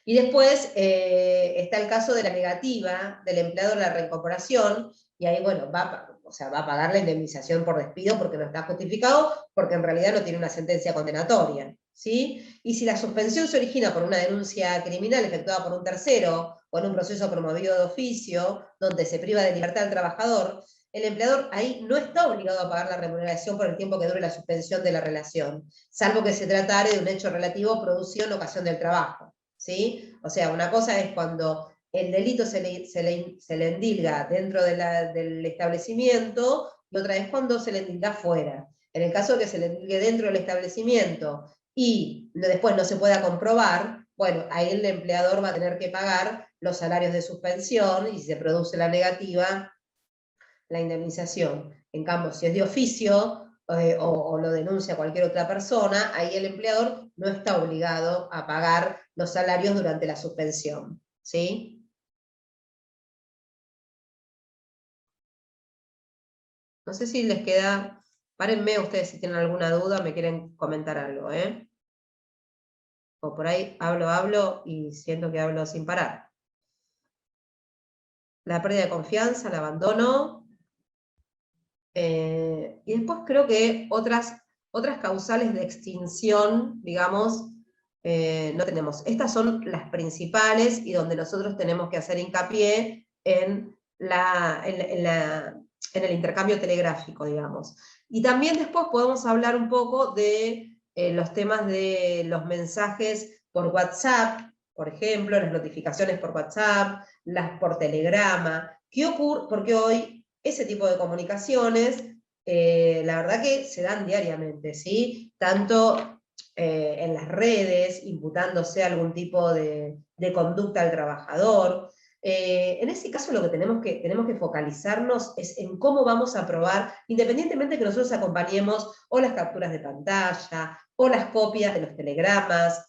Y después está el caso de la negativa del empleador a la reincorporación, y ahí, bueno, va a pagar la indemnización por despido porque no está justificado, porque en realidad no tiene una sentencia condenatoria, ¿sí? Y si la suspensión se origina por una denuncia criminal efectuada por un tercero, o en un proceso promovido de oficio, donde se priva de libertad al trabajador, el empleador ahí no está obligado a pagar la remuneración por el tiempo que dure la suspensión de la relación, salvo que se tratare de un hecho relativo producido en ocasión del trabajo, ¿sí? O sea, una cosa es cuando el delito se le endilga dentro del establecimiento, y otra es cuando se le endilga fuera. En el caso de que se le endilgue dentro del establecimiento y después no se pueda comprobar, bueno, ahí el empleador va a tener que pagar los salarios de suspensión, y si se produce la negativa, la indemnización. En cambio, si es de oficio, o lo denuncia cualquier otra persona, ahí el empleador no está obligado a pagar los salarios durante la suspensión, ¿sí? No sé si les queda, párenme ustedes si tienen alguna duda, me quieren comentar algo, ¿eh? O por ahí hablo y siento que hablo sin parar. La pérdida de confianza, el abandono, y después creo que otras causales de extinción, digamos, no tenemos. Estas son las principales y donde nosotros tenemos que hacer hincapié en el intercambio telegráfico, digamos. Y también después podemos hablar un poco de los temas de los mensajes por WhatsApp, por ejemplo, las notificaciones por WhatsApp, las por telegrama. ¿Qué ocurre? Porque hoy ese tipo de comunicaciones, la verdad que se dan diariamente, ¿sí? Tanto en las redes, imputándose algún tipo de conducta al trabajador. En ese caso lo que tenemos que focalizarnos es en cómo vamos a probar, independientemente que nosotros acompañemos o las capturas de pantalla, o las copias de los telegramas,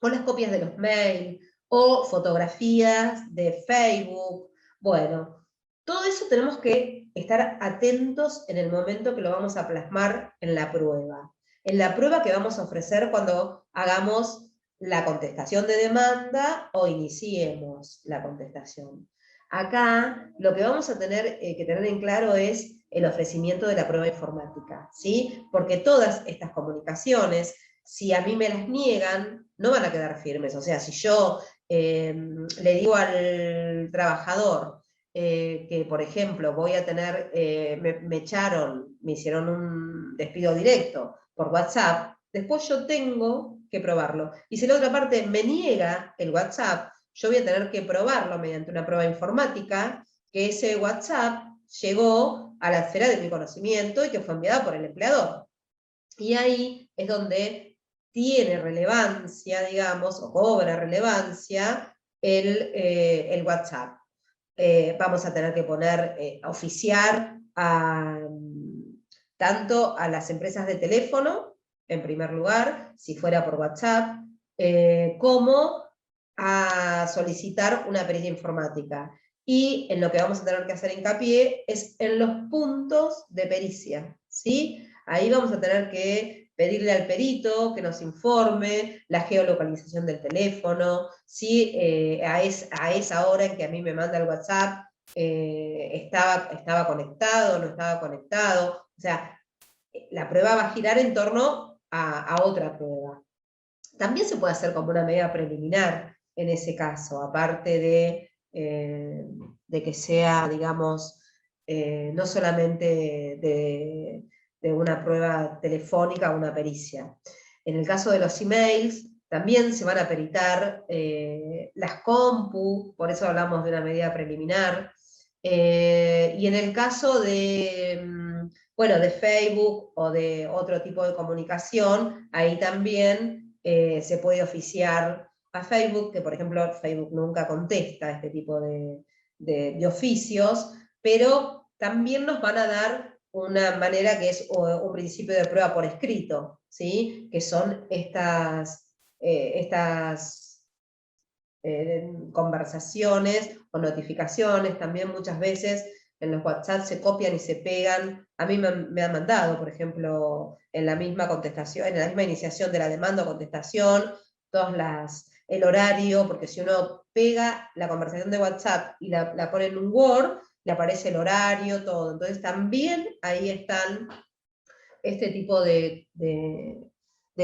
o las copias de los mails, o fotografías de Facebook. Bueno, todo eso tenemos que estar atentos en el momento que lo vamos a plasmar en la prueba. En la prueba que vamos a ofrecer cuando hagamos la contestación de demanda o iniciemos la contestación. Acá lo que vamos a tener que tener en claro es el ofrecimiento de la prueba informática, ¿sí? Porque todas estas comunicaciones, si a mí me las niegan, no van a quedar firmes. O sea, si yo le digo al trabajador que, por ejemplo, voy a tener, me echaron, me hicieron un despido directo por WhatsApp, después yo tengo que probarlo. Y si la otra parte me niega el WhatsApp, yo voy a tener que probarlo mediante una prueba informática, que ese WhatsApp llegó a la esfera de mi conocimiento y que fue enviado por el empleador. Y ahí es donde tiene relevancia, digamos, o cobra relevancia el WhatsApp. Vamos a tener que poner, oficiar tanto a las empresas de teléfono, en primer lugar, si fuera por WhatsApp, como a solicitar una pericia informática. Y en lo que vamos a tener que hacer hincapié es en los puntos de pericia, ¿sí? Ahí vamos a tener que pedirle al perito que nos informe la geolocalización del teléfono, si a esa hora en que a mí me manda el WhatsApp estaba conectado, no estaba conectado. O sea, la prueba va a girar en torno a otra prueba. También se puede hacer como una medida preliminar en ese caso, aparte de que sea, digamos, no solamente de una prueba telefónica o una pericia. En el caso de los emails, también se van a peritar las compu, por eso hablamos de una medida preliminar. Y en el caso bueno, de Facebook o de otro tipo de comunicación, ahí también se puede oficiar a Facebook, que por ejemplo Facebook nunca contesta este tipo de oficios, pero también nos van a dar una manera que es un principio de prueba por escrito, ¿sí? Que son estas conversaciones o notificaciones. También muchas veces en los WhatsApp se copian y se pegan. A mí me han mandado, por ejemplo, en la misma contestación, en la misma iniciación de la demanda o contestación, el horario, porque si uno pega la conversación de WhatsApp y la pone en un Word, le aparece el horario, todo. Entonces también ahí están este tipo de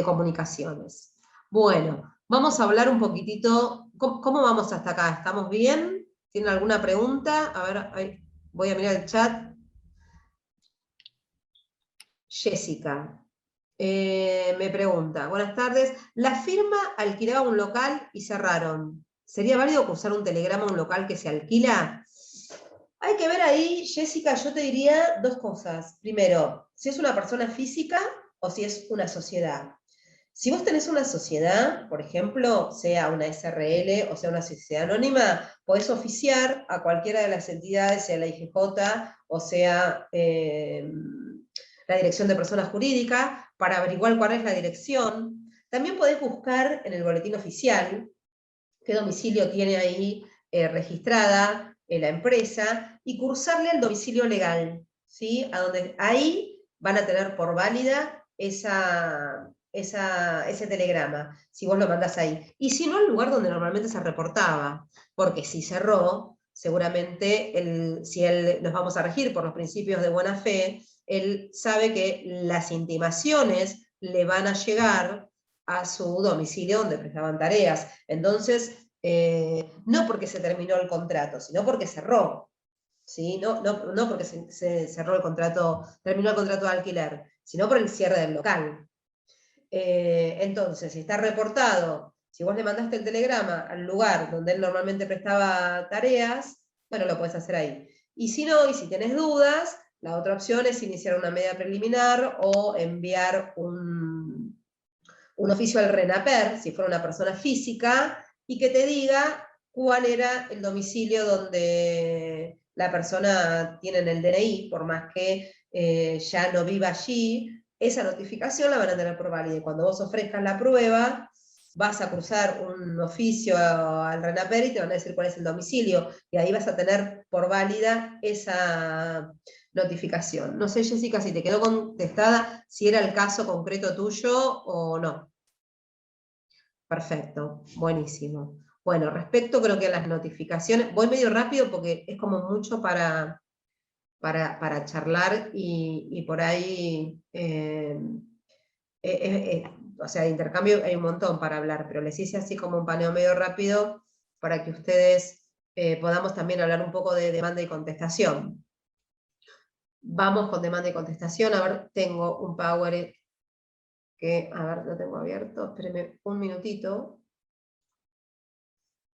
comunicaciones. Bueno, vamos a hablar un poquitito. ¿Cómo vamos hasta acá? ¿Estamos bien? ¿Tienen alguna pregunta? A ver, voy a mirar el chat. Jessica me pregunta, buenas tardes, la firma alquilaba un local y cerraron. ¿Sería válido usar un telegrama a un local que se alquila? Hay que ver ahí, Jessica, yo te diría dos cosas. Primero, si es una persona física o si es una sociedad. Si vos tenés una sociedad, por ejemplo, sea una SRL o sea una sociedad anónima, podés oficiar a cualquiera de las entidades, sea la IGJ o sea la Dirección de Personas Jurídicas, para averiguar cuál es la dirección. También podés buscar en el boletín oficial qué domicilio tiene ahí registrada la empresa y cursarle el domicilio legal, ¿sí? Ahí van a tener por válida ese telegrama, si vos lo mandás ahí. Y si no, el lugar donde normalmente se reportaba, porque si cerró, seguramente, si nos vamos a regir por los principios de buena fe, él sabe que las intimaciones le van a llegar a su domicilio donde prestaban tareas. Entonces, no porque se terminó el contrato, sino porque cerró. ¿Sí? No porque se cerró el contrato, terminó el contrato de alquiler, sino por el cierre del local. Entonces, si está reportado, si vos le mandaste el telegrama al lugar donde él normalmente prestaba tareas, bueno, lo puedes hacer ahí. Y si no, y si tenés dudas, la otra opción es iniciar una medida preliminar o enviar un oficio al RENAPER, si fuera una persona física, y que te diga cuál era el domicilio donde la persona tiene en el DNI, por más que ya no viva allí. Esa notificación la van a tener por válida. Y cuando vos ofrezcas la prueba, vas a cruzar un oficio al RENAPER y te van a decir cuál es el domicilio, y ahí vas a tener por válida esa notificación. No sé, Jessica, si te quedó contestada, si era el caso concreto tuyo o no. Perfecto, buenísimo. Bueno, respecto creo que a las notificaciones, voy medio rápido porque es como mucho para charlar y por ahí, o sea, de intercambio hay un montón para hablar, pero les hice así como un paneo medio rápido para que ustedes podamos también hablar un poco de demanda y contestación. Vamos con demanda y contestación. A ver, tengo un Power que, a ver, lo tengo abierto, espérenme un minutito.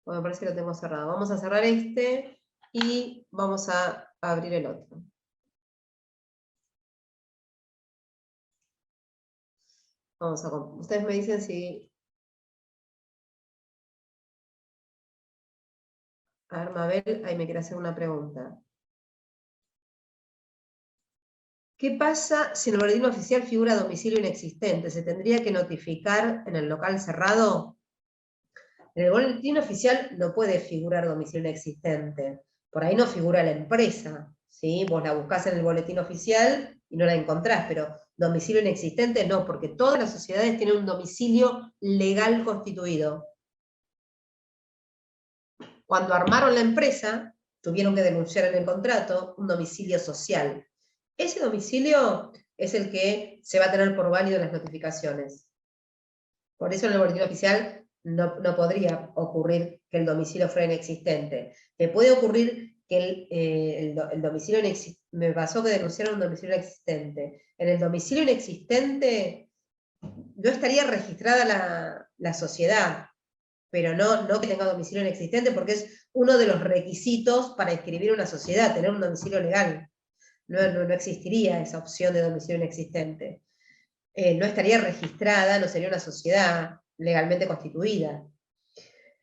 Bueno, me parece que lo tengo cerrado. Vamos a cerrar este y vamos a abrir el otro. Ustedes me dicen si... A ver, Mabel, ahí me quiere hacer una pregunta. ¿Qué pasa si en el boletín oficial figura domicilio inexistente? ¿Se tendría que notificar en el local cerrado? En el boletín oficial no puede figurar domicilio inexistente. Por ahí no figura la empresa, ¿sí? Vos la buscás en el boletín oficial y no la encontrás, pero domicilio inexistente no, porque todas las sociedades tienen un domicilio legal constituido. Cuando armaron la empresa, tuvieron que denunciar en el contrato un domicilio social. Ese domicilio es el que se va a tener por válido en las notificaciones. Por eso en el boletín oficial no podría ocurrir que el domicilio fuera inexistente. Te puede ocurrir que el domicilio inexistente, me pasó que denunciaron un domicilio inexistente. En el domicilio inexistente no estaría registrada la sociedad, pero no que tenga domicilio inexistente, porque es uno de los requisitos para inscribir una sociedad, tener un domicilio legal. No existiría esa opción de domicilio inexistente. No estaría registrada, no sería una sociedad legalmente constituida.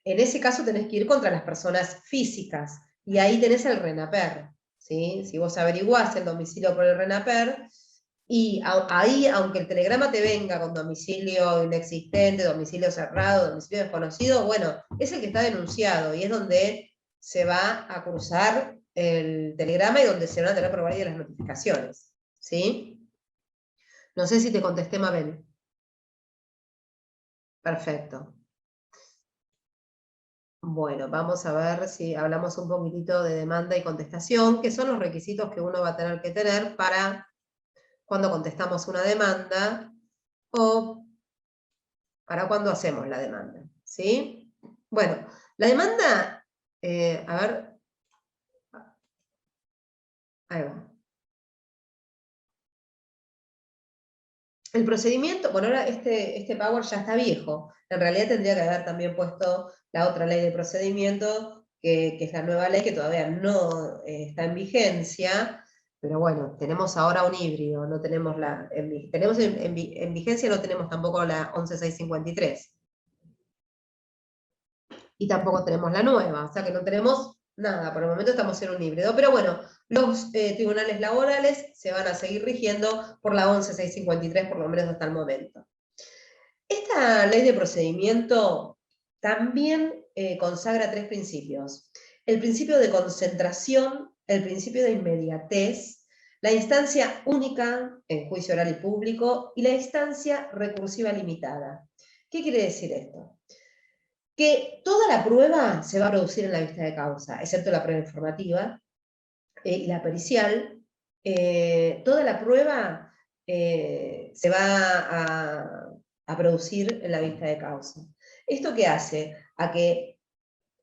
En ese caso tenés que ir contra las personas físicas, y ahí tenés el RENAPER, ¿sí? Si vos averiguás el domicilio por el RENAPER, y ahí, aunque el telegrama te venga con domicilio inexistente, domicilio cerrado, domicilio desconocido, bueno, es el que está denunciado y es donde se va a cruzar el telegrama y donde se van a tener por válida las notificaciones, ¿sí? No sé si te contesté, Mabel. Perfecto. Bueno, vamos a ver si hablamos un poquitito de demanda y contestación, que son los requisitos que uno va a tener que tener para cuando contestamos una demanda o para cuando hacemos la demanda, ¿sí? Bueno, la demanda, a ver, ahí va. El procedimiento, bueno, ahora este Power ya está viejo, en realidad tendría que haber también puesto la otra ley de procedimiento, que es la nueva ley que todavía no está en vigencia, pero bueno, tenemos ahora un híbrido, no tenemos tenemos en vigencia, no tenemos tampoco la 11653. Y tampoco tenemos la nueva, o sea que no tenemos nada, por el momento estamos en un híbrido, pero bueno, los tribunales laborales se van a seguir rigiendo por la 11653, por lo menos hasta el momento. Esta ley de procedimiento también consagra tres principios: el principio de concentración, el principio de inmediatez, la instancia única en juicio oral y público y la instancia recursiva limitada. ¿Qué quiere decir esto? Que toda la prueba se va a producir en la vista de causa, excepto la prueba informativa y la pericial. Toda la prueba se va a producir en la vista de causa. ¿Esto qué hace? A que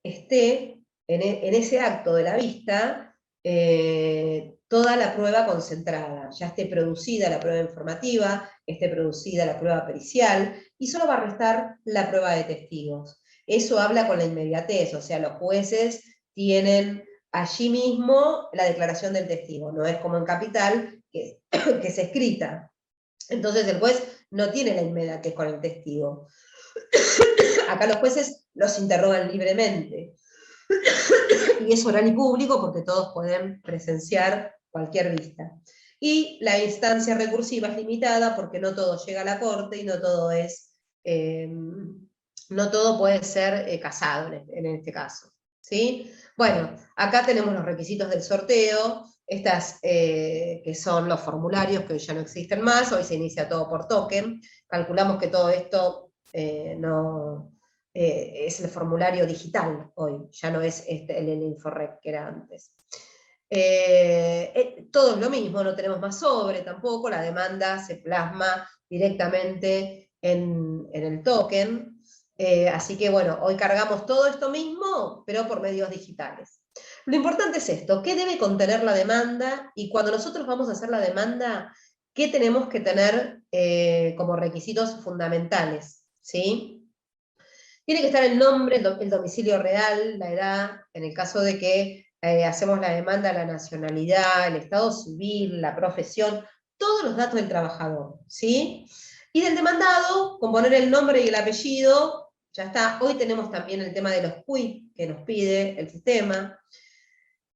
esté en ese acto de la vista toda la prueba concentrada, ya esté producida la prueba informativa, esté producida la prueba pericial, y solo va a restar la prueba de testigos. Eso habla con la inmediatez, o sea, los jueces tienen allí mismo la declaración del testigo, no es como en Capital, que es escrita. Entonces el juez no tiene la inmediatez con el testigo. Acá los jueces los interrogan libremente. Y es oral y público porque todos pueden presenciar cualquier vista. Y la instancia recursiva es limitada porque no todo llega a la corte y no todo no todo puede ser casado en este caso, ¿sí? Bueno, acá tenemos los requisitos del sorteo, estas que son los formularios que hoy ya no existen más, hoy se inicia todo por token, calculamos que todo esto es el formulario digital hoy, ya no es el Inforrec que era antes. Todo es lo mismo, no tenemos más sobre tampoco, la demanda se plasma directamente en el token, así que bueno, hoy cargamos todo esto mismo, pero por medios digitales. Lo importante es esto: ¿qué debe contener la demanda? Y cuando nosotros vamos a hacer la demanda, ¿qué tenemos que tener como requisitos fundamentales? ¿Sí? Tiene que estar el nombre, el domicilio real, la edad, en el caso de que hacemos la demanda, la nacionalidad, el estado civil, la profesión, todos los datos del trabajador, ¿sí? Y del demandado, con poner el nombre y el apellido, ya está. Hoy tenemos también el tema de los quit que nos pide el sistema.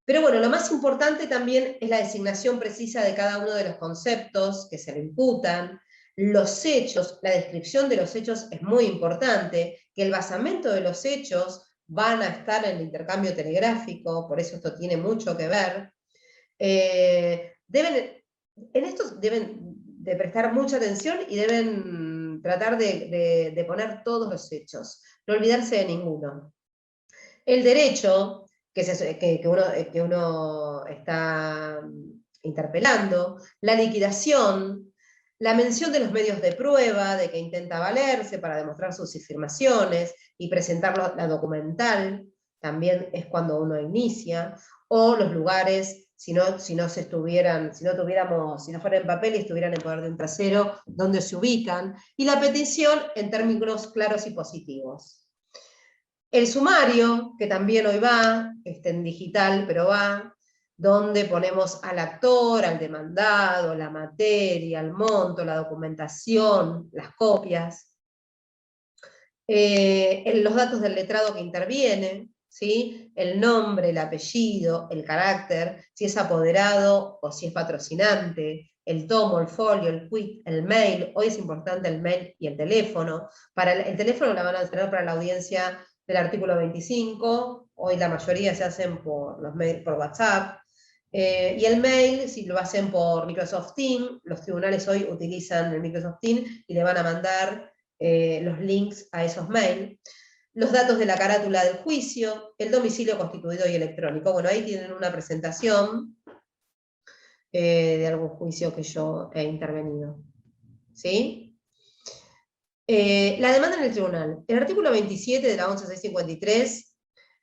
Pero bueno, lo más importante también es la designación precisa de cada uno de los conceptos que se le imputan, los hechos, la descripción de los hechos es muy importante, que el basamento de los hechos van a estar en el intercambio telegráfico, por eso esto tiene mucho que ver. En esto deben de prestar mucha atención y deben tratar de poner todos los hechos, no olvidarse de ninguno. El derecho que uno está interpelando, la liquidación, la mención de los medios de prueba, de que intenta valerse para demostrar sus afirmaciones y presentar la documental, también es cuando uno inicia, o los lugares, si no fueran en papel y estuvieran en poder de un tercero, donde se ubican, y la petición en términos claros y positivos. El sumario, que también hoy va, en digital, pero va, donde ponemos al actor, al demandado, la materia, el monto, la documentación, las copias, los datos del letrado que interviene, ¿sí? El nombre, el apellido, el carácter, si es apoderado o si es patrocinante, el tomo, el folio, el quit, el mail. Hoy es importante el mail y el teléfono. El teléfono la van a tener para la audiencia del artículo 25, hoy la mayoría se hacen por los mails, por WhatsApp. Y el mail, si lo hacen por Microsoft Teams, los tribunales hoy utilizan el Microsoft Teams y le van a mandar los links a esos mails. Los datos de la carátula del juicio, el domicilio constituido y electrónico. Bueno, ahí tienen una presentación de algún juicio que yo he intervenido. ¿Sí? La demanda en el tribunal. El artículo 27 de la 11653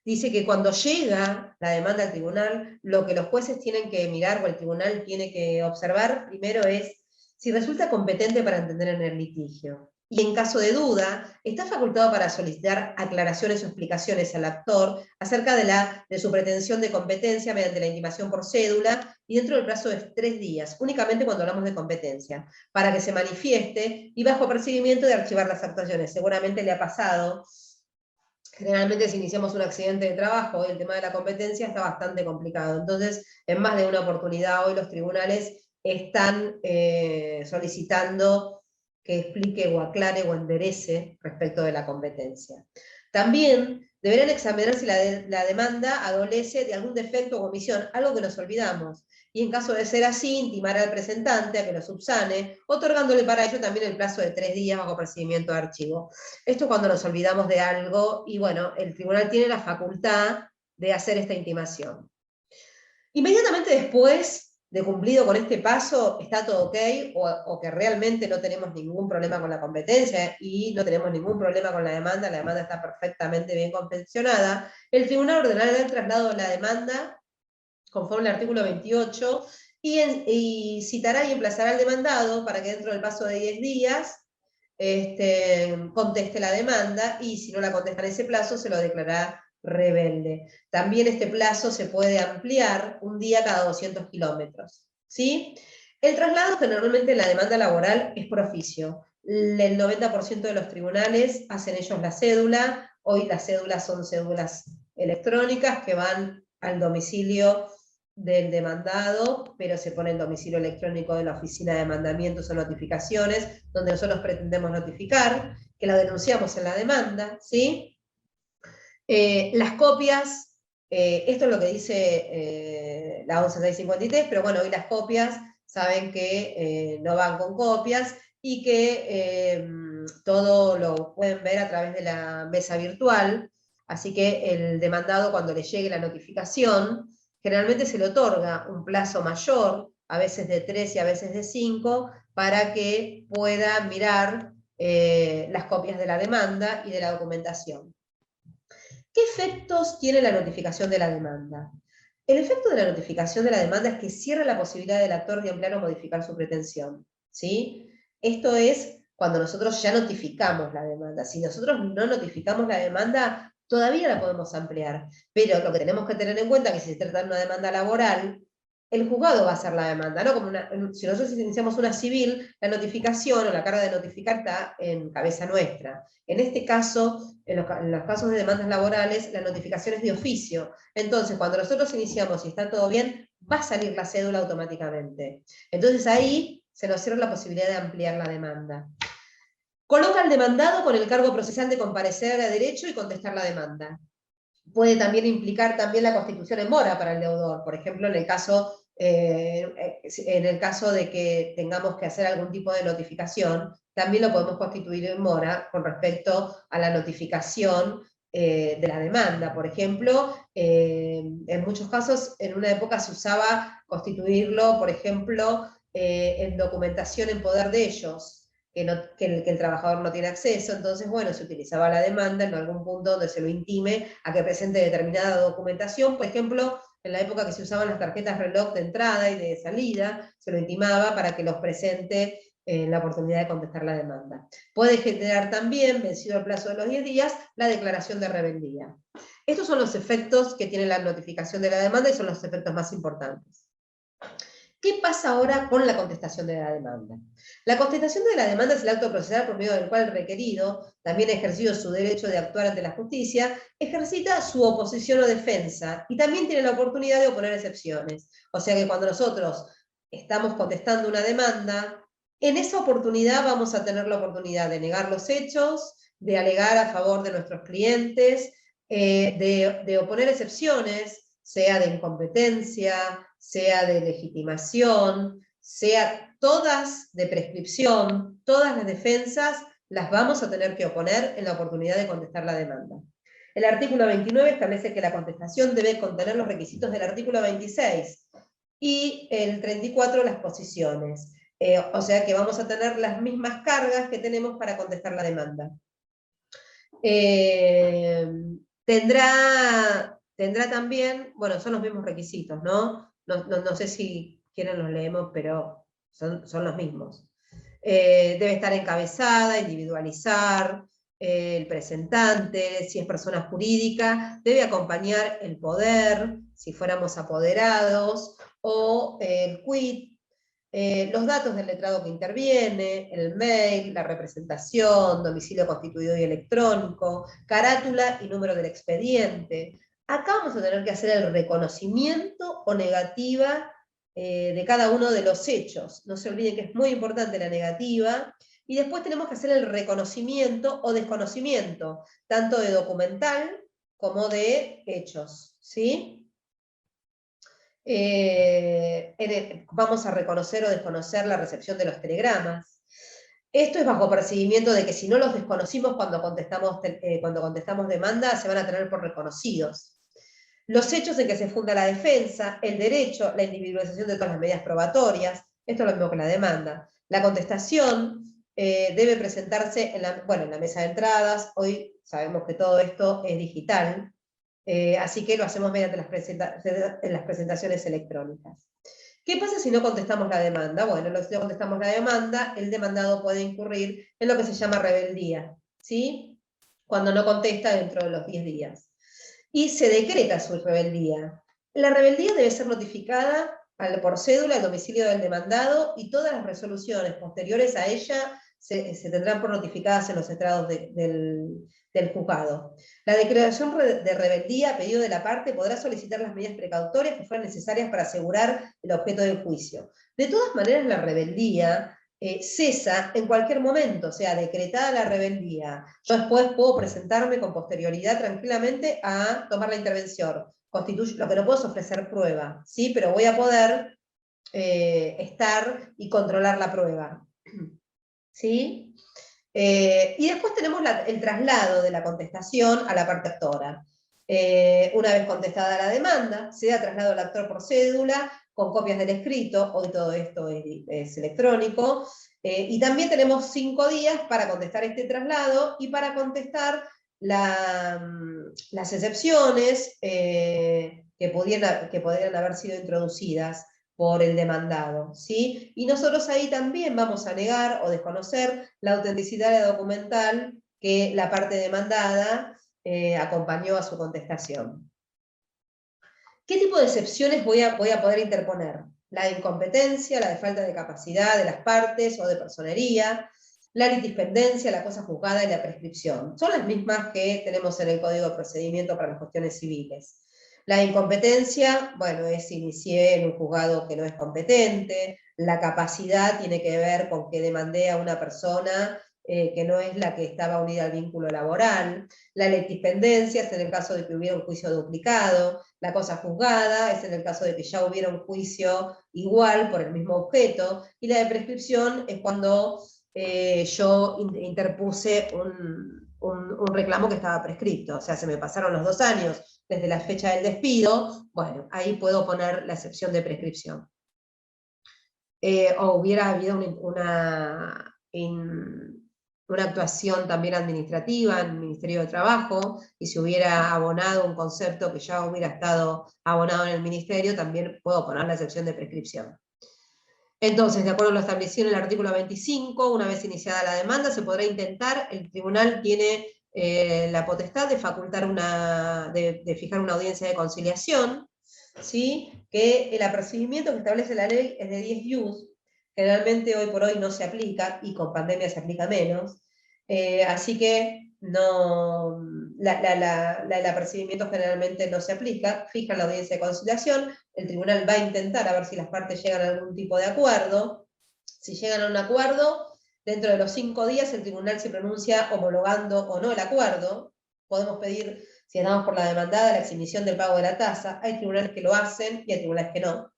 dice que cuando llega la demanda al tribunal, lo que los jueces tienen que mirar o el tribunal tiene que observar primero es si resulta competente para entender en el litigio. Y en caso de duda, está facultado para solicitar aclaraciones o explicaciones al actor acerca de su pretensión de competencia mediante la intimación por cédula y dentro del plazo de 3 días, únicamente cuando hablamos de competencia, para que se manifieste y bajo perseguimiento de archivar las actuaciones. Seguramente le ha pasado. Generalmente si iniciamos un accidente de trabajo, el tema de la competencia está bastante complicado. Entonces, en más de una oportunidad hoy los tribunales están solicitando que explique o aclare o enderece respecto de la competencia. También deberán examinar si la demanda adolece de algún defecto o omisión, algo que nos olvidamos. Y en caso de ser así, intimar al presentante a que lo subsane, otorgándole para ello también el plazo de 3 días bajo procedimiento de archivo. Esto cuando nos olvidamos de algo, y bueno, el tribunal tiene la facultad de hacer esta intimación. Inmediatamente después de cumplido con este paso, está todo ok, o que realmente no tenemos ningún problema con la competencia y no tenemos ningún problema con la demanda está perfectamente bien confeccionada, el tribunal ordenará el traslado de la demanda conforme al artículo 28 y citará y emplazará al demandado para que dentro del plazo de 10 días conteste la demanda y si no la contesta en ese plazo se lo declarará rebelde. También este plazo se puede ampliar un día cada 200 kilómetros. ¿Sí? El traslado generalmente en la demanda laboral es por oficio. El 90% de los tribunales hacen ellos la cédula. Hoy las cédulas son cédulas electrónicas que van al domicilio del demandado, pero se pone el domicilio electrónico de la oficina de mandamientos o notificaciones, donde nosotros pretendemos notificar, que la denunciamos en la demanda, ¿sí? Las copias, esto es lo que dice la 11653, pero bueno, hoy las copias saben que no van con copias y que todo lo pueden ver a través de la mesa virtual, así que el demandado cuando le llegue la notificación, generalmente se le otorga un plazo mayor, a veces de 3 y a veces de 5, para que pueda mirar las copias de la demanda y de la documentación. ¿Qué efectos tiene la notificación de la demanda? El efecto de la notificación de la demanda es que cierra la posibilidad del actor de ampliar o modificar su pretensión, ¿sí? Esto es cuando nosotros ya notificamos la demanda. Si nosotros no notificamos la demanda, todavía la podemos ampliar, pero lo que tenemos que tener en cuenta es que si se trata de una demanda laboral, el juzgado va a hacer la demanda, ¿no? Si nosotros iniciamos una civil, la notificación o la carga de notificar está en cabeza nuestra. En este caso, en los casos de demandas laborales, la notificación es de oficio. Entonces, cuando nosotros iniciamos y está todo bien, va a salir la cédula automáticamente. Entonces ahí se nos cierra la posibilidad de ampliar la demanda. Coloca al demandado con el cargo procesal de comparecer a derecho y contestar la demanda. Puede también implicar también la constitución en mora para el deudor. Por ejemplo, en el caso de que tengamos que hacer algún tipo de notificación, también lo podemos constituir en mora con respecto a la notificación de la demanda. Por ejemplo, en muchos casos, en una época se usaba constituirlo, por ejemplo, en documentación en poder de ellos, que el trabajador no tiene acceso, entonces, bueno, se utilizaba la demanda en algún punto donde se lo intime a que presente determinada documentación, por ejemplo, en la época que se usaban las tarjetas reloj de entrada y de salida, se lo intimaba para que los presente la oportunidad de contestar la demanda. Puede generar también, vencido el plazo de los 10 días, la declaración de rebeldía. Estos son los efectos que tiene la notificación de la demanda y son los efectos más importantes. ¿Qué pasa ahora con la contestación de la demanda? La contestación de la demanda es el acto procesal por medio del cual el requerido, también ejercido su derecho de actuar ante la justicia, ejercita su oposición o defensa y también tiene la oportunidad de oponer excepciones. O sea que cuando nosotros estamos contestando una demanda, en esa oportunidad vamos a tener la oportunidad de negar los hechos, de alegar a favor de nuestros clientes, de oponer excepciones, sea de incompetencia, sea de legitimación, sea todas de prescripción, todas las defensas las vamos a tener que oponer en la oportunidad de contestar la demanda. El artículo 29 establece que la contestación debe contener los requisitos del artículo 26 y el 34 las posiciones. O sea que vamos a tener las mismas cargas que tenemos para contestar la demanda. Tendrá también, bueno, son los mismos requisitos, ¿no? No sé si quieren los leemos, pero son los mismos. Debe estar encabezada, individualizar, el presentante, si es persona jurídica, debe acompañar el poder, si fuéramos apoderados, o el quid, los datos del letrado que interviene, el mail, la representación, domicilio constituido y electrónico, carátula y número del expediente. Acá vamos a tener que hacer el reconocimiento o negativa de cada uno de los hechos. No se olviden que es muy importante la negativa. Y después tenemos que hacer el reconocimiento o desconocimiento, tanto de documental como de hechos, ¿sí? Vamos a reconocer o desconocer la recepción de los telegramas. Esto es bajo percibimiento de que si no los desconocimos cuando contestamos demanda, se van a tener por reconocidos. Los hechos en que se funda la defensa, el derecho, la individualización de todas las medidas probatorias, esto es lo mismo que la demanda. La contestación debe presentarse en la mesa de entradas. Hoy sabemos que todo esto es digital. Así que lo hacemos mediante las presentaciones electrónicas. ¿Qué pasa si no contestamos la demanda? Bueno, si no contestamos la demanda, el demandado puede incurrir en lo que se llama rebeldía, ¿sí? Cuando no contesta dentro de los 10 días. Y se decreta su rebeldía. La rebeldía debe ser notificada por cédula al domicilio del demandado y todas las resoluciones posteriores a ella se tendrán por notificadas en los estrados del juzgado. La declaración de rebeldía a pedido de la parte podrá solicitar las medidas precautorias que fueran necesarias para asegurar el objeto del juicio. De todas maneras, la rebeldía cesa en cualquier momento, o sea, decretada la rebeldía. Yo después puedo presentarme con posterioridad tranquilamente a tomar la intervención. Lo que no puedo es ofrecer prueba, ¿sí? Pero voy a poder estar y controlar la prueba, ¿sí? Y después tenemos el traslado de la contestación a la parte actora. Una vez contestada la demanda, se da traslado al actor por cédula, con copias del escrito. Hoy todo esto es electrónico. Y también tenemos 5 días para contestar este traslado y para contestar las excepciones que podrían haber sido introducidas por el demandado, ¿sí? Y nosotros ahí también vamos a negar o desconocer la autenticidad de la documental que la parte demandada acompañó a su contestación. ¿Qué tipo de excepciones voy a poder interponer? La de incompetencia, la de falta de capacidad de las partes o de personería, la litispendencia, la cosa juzgada y la prescripción. Son las mismas que tenemos en el Código de Procedimiento para las cuestiones civiles. La incompetencia, bueno, es si inicié en un juzgado que no es competente. La capacidad tiene que ver con que demandé a una persona que no es la que estaba unida al vínculo laboral. La litispendencia es en el caso de que hubiera un juicio duplicado. La cosa juzgada es en el caso de que ya hubiera un juicio igual por el mismo objeto. Y la de prescripción es cuando yo interpuse un reclamo que estaba prescripto. O sea, se me pasaron los 2 años desde la fecha del despido, bueno, ahí puedo poner la excepción de prescripción. O hubiera habido una actuación también administrativa en el Ministerio de Trabajo, y si hubiera abonado un concepto que ya hubiera estado abonado en el Ministerio, también puedo poner la excepción de prescripción. Entonces, de acuerdo a lo establecido en el artículo 25, una vez iniciada la demanda, se podrá intentar, el tribunal tiene la potestad de facultar de fijar una audiencia de conciliación, ¿sí? Que el apercibimiento que establece la ley es de 10 ius, generalmente hoy por hoy no se aplica, y con pandemia se aplica menos, así que no, el apercibimiento generalmente no se aplica, fija la audiencia de conciliación, el tribunal va a intentar a ver si las partes llegan a algún tipo de acuerdo, si llegan a un acuerdo, dentro de los 5 días el tribunal se pronuncia homologando o no el acuerdo, podemos pedir, si andamos por la demandada, la exhibición del pago de la tasa, hay tribunales que lo hacen y hay tribunales que no.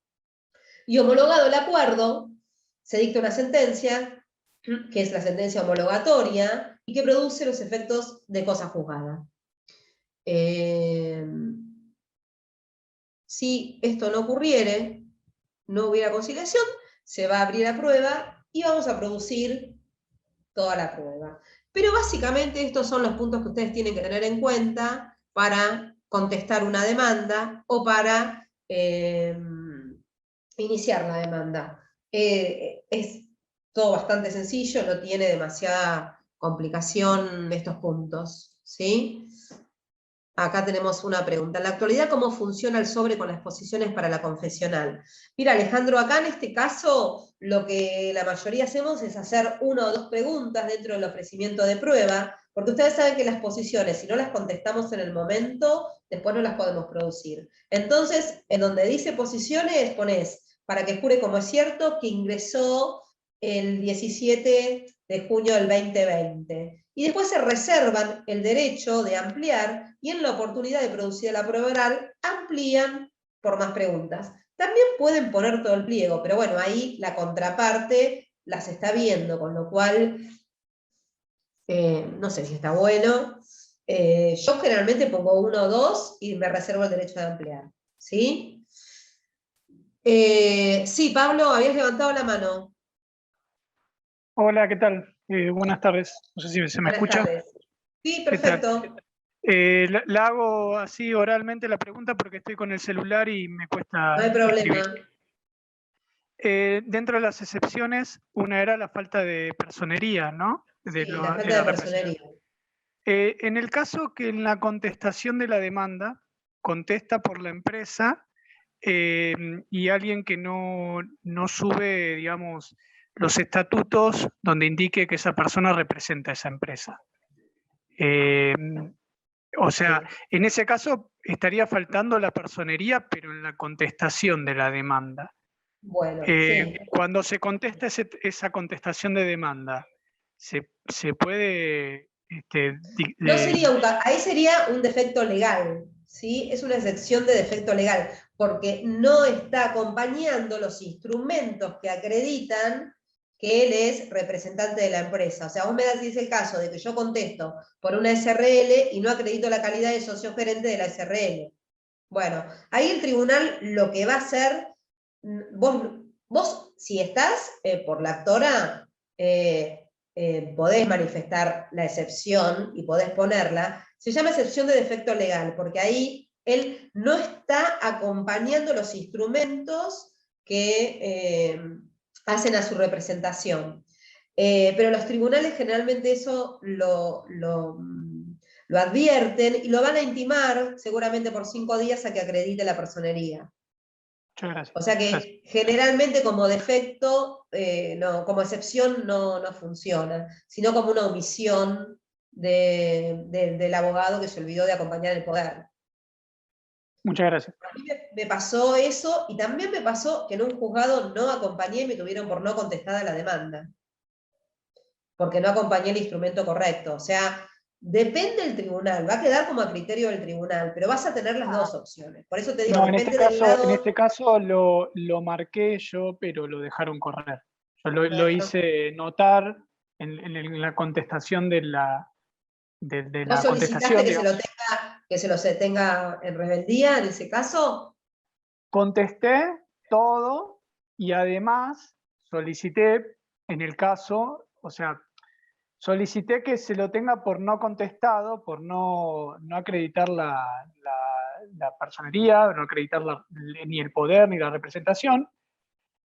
Y homologado el acuerdo, se dicta una sentencia, que es la sentencia homologatoria, y que produce los efectos de cosa juzgada. Si esto no ocurriere, no hubiera conciliación, se va a abrir la prueba y vamos a producir toda la prueba. Pero básicamente estos son los puntos que ustedes tienen que tener en cuenta para contestar una demanda o para iniciar la demanda. Es todo bastante sencillo, no tiene demasiada complicación estos puntos, ¿sí? Acá tenemos una pregunta. En la actualidad, ¿cómo funciona el sobre con las posiciones para la confesional? Mira, Alejandro, acá en este caso, lo que la mayoría hacemos es hacer 1 o 2 preguntas dentro del ofrecimiento de prueba, porque ustedes saben que las posiciones, si no las contestamos en el momento, después no las podemos producir. Entonces, en donde dice posiciones, pones, para que jure como es cierto, que ingresó el 17 de junio del 2020. Y después se reservan el derecho de ampliar y en la oportunidad de producir la prueba oral amplían por más preguntas. También pueden poner todo el pliego, pero bueno, ahí la contraparte las está viendo, con lo cual no sé si está bueno. Yo generalmente pongo 1 o 2 y me reservo el derecho de ampliar. ¿Sí? Sí, Pablo, habías levantado la mano. Hola, ¿qué tal? Buenas tardes. No sé si se me Buenas escucha. tardes. Sí, ¿Qué tal? perfecto. La hago así oralmente la pregunta porque estoy con el celular y me No cuesta hay problema. escribir. Dentro de las excepciones, una era la falta de personería, ¿no? Sí, la De falta la de representación. personería. En el caso que en la contestación de la demanda contesta por la empresa y alguien que no sube, digamos, los estatutos donde indique que esa persona representa a esa empresa. O sea, Sí. en ese caso estaría faltando la personería, pero en la contestación de la demanda. Bueno, sí. Cuando se contesta esa contestación de demanda, se puede... No sería ahí sería un defecto legal, ¿sí? Es una excepción de defecto legal, porque no está acompañando los instrumentos que acreditan que él es representante de la empresa. O sea, vos me decís el caso de que yo contesto por una SRL y no acredito la calidad de socio gerente de la SRL. Bueno, ahí el tribunal lo que va a hacer, vos si estás por la actora, podés manifestar la excepción y podés ponerla, se llama excepción de defecto legal, porque ahí él no está acompañando los instrumentos que hacen a su representación. Pero los tribunales generalmente eso lo advierten y lo van a intimar seguramente por 5 días a que acredite la personería. Muchas gracias. O sea que Gracias. generalmente como defecto, no, como excepción no funciona, sino como una omisión del abogado que se olvidó de acompañar el poder. Muchas gracias. A mí me pasó eso y también me pasó que en un juzgado no acompañé y me tuvieron por no contestada la demanda, porque no acompañé el instrumento correcto. O sea, depende del tribunal, va a quedar como a criterio del tribunal, pero vas a tener las dos opciones. Por eso te digo, No, depende del en lado... este caso lo marqué yo, pero lo dejaron correr. Yo lo hice notar en la contestación de ¿Vos la solicitaste contestación, digamos. que se lo tenga en rebeldía en ese caso? Contesté todo y además solicité, en el caso, o sea, solicité que se lo tenga por no contestado, por no acreditar la personería, no acreditar ni el poder ni la representación.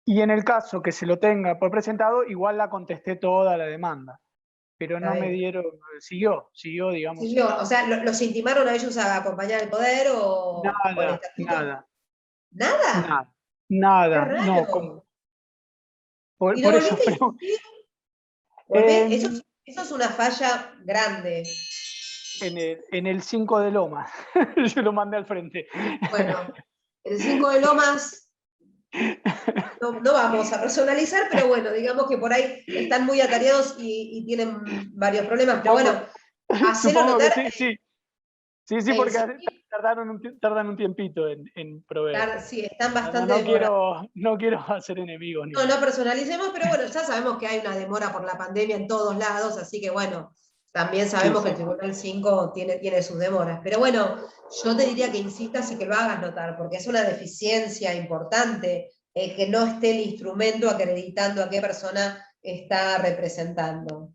Y en el caso que se lo tenga por presentado, igual la contesté toda la demanda. Pero Está no me bien. dieron, siguió, digamos. Siguió, o sea, ¿los intimaron a ellos a acompañar el poder o el Nada, estatuto? nada. ¿Nada? Qué Nada, no. raro. ¿Y lo Por eso, volviste a pero insistir? Eso, en, eso es una falla grande. en el 5 de Lomas, yo lo mandé al frente. Bueno, el 5 de Lomas no vamos a personalizar, pero bueno, digamos que por ahí están muy atareados y tienen varios problemas. Pero bueno, Supongo, hacelo supongo que notar sí, sí. Sí, e porque insistir. tardan un tiempito en proveer. Sí, están No, no, bastante demorados. no quiero hacer enemigos ni No, nada. no personalicemos, pero bueno, ya sabemos que hay una demora por la pandemia en todos lados, así que bueno, también Sí, sabemos que sí. el Tribunal 5 tiene sus demoras. Pero bueno, yo te diría que insistas y que lo hagas notar, porque es una deficiencia importante que no esté el instrumento acreditando a qué persona está representando.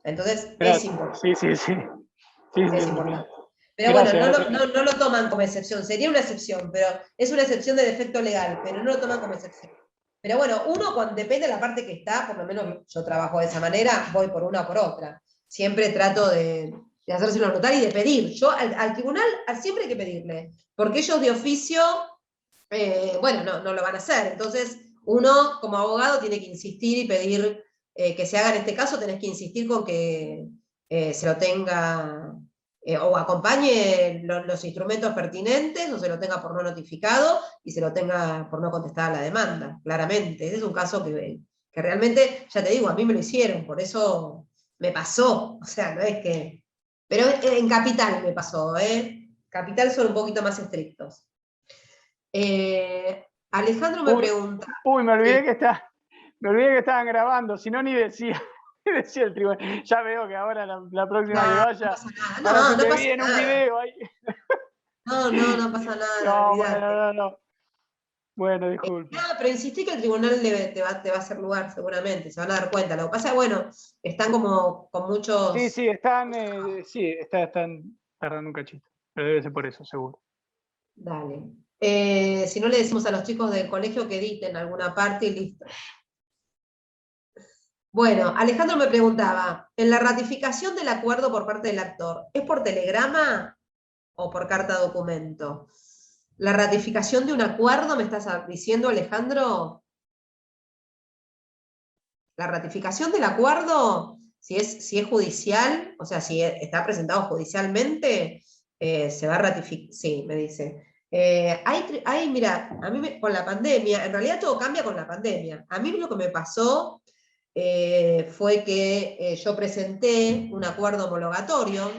Entonces, es Gracias. importante. Sí, sí, sí. Sí, Es sí. importante. Pero bueno, Gracias, gracias. no lo toman como excepción. Sería una excepción, pero es una excepción de defecto legal, pero no lo toman como excepción. Pero bueno, uno cuando depende de la parte que está, por lo menos yo trabajo de esa manera, voy por una o por otra. Siempre trato de hacérselo notar y de pedir. Yo al tribunal siempre hay que pedirle, porque ellos de oficio, bueno, no lo van a hacer. Entonces, uno como abogado tiene que insistir y pedir que se haga en este caso, tenés que insistir con que se lo tenga o acompañe los instrumentos pertinentes, o se lo tenga por no notificado y se lo tenga por no contestar a la demanda, claramente. Ese es un caso que realmente, ya te digo, a mí me lo hicieron, por eso me pasó, o sea, no es que... Pero en Capital me pasó, ¿eh? Capital son un poquito más estrictos. Alejandro me Uy, pregunta, uy, sí. me olvidé que estaban grabando, si no ni decía, ni decía el tribunal. Ya veo que ahora la próxima que No, no vaya, pasa nada, van a no, decir, no te pasa vi en un nada. video ahí. No pasa nada, No, bueno, olvídate. no. Bueno, No, disculpe. pero insistí que el tribunal te va a hacer lugar, seguramente, se van a dar cuenta. Lo que pasa es, bueno, están como con Sí, muchos... sí, están tardando un cachito. Pero debe ser por eso, seguro. Dale. Si no, le decimos a los chicos del colegio que editen alguna parte y listo. Bueno, Alejandro me preguntaba, en la ratificación del acuerdo por parte del actor, ¿es por telegrama o por carta documento? ¿La ratificación de un acuerdo, me estás diciendo, Alejandro? La ratificación del acuerdo, si es judicial, o sea, si está presentado judicialmente, se va a ratificar, sí, me dice. Mira, a mí con la pandemia, en realidad todo cambia con la pandemia. A mí lo que me pasó fue que yo presenté un acuerdo homologatorio,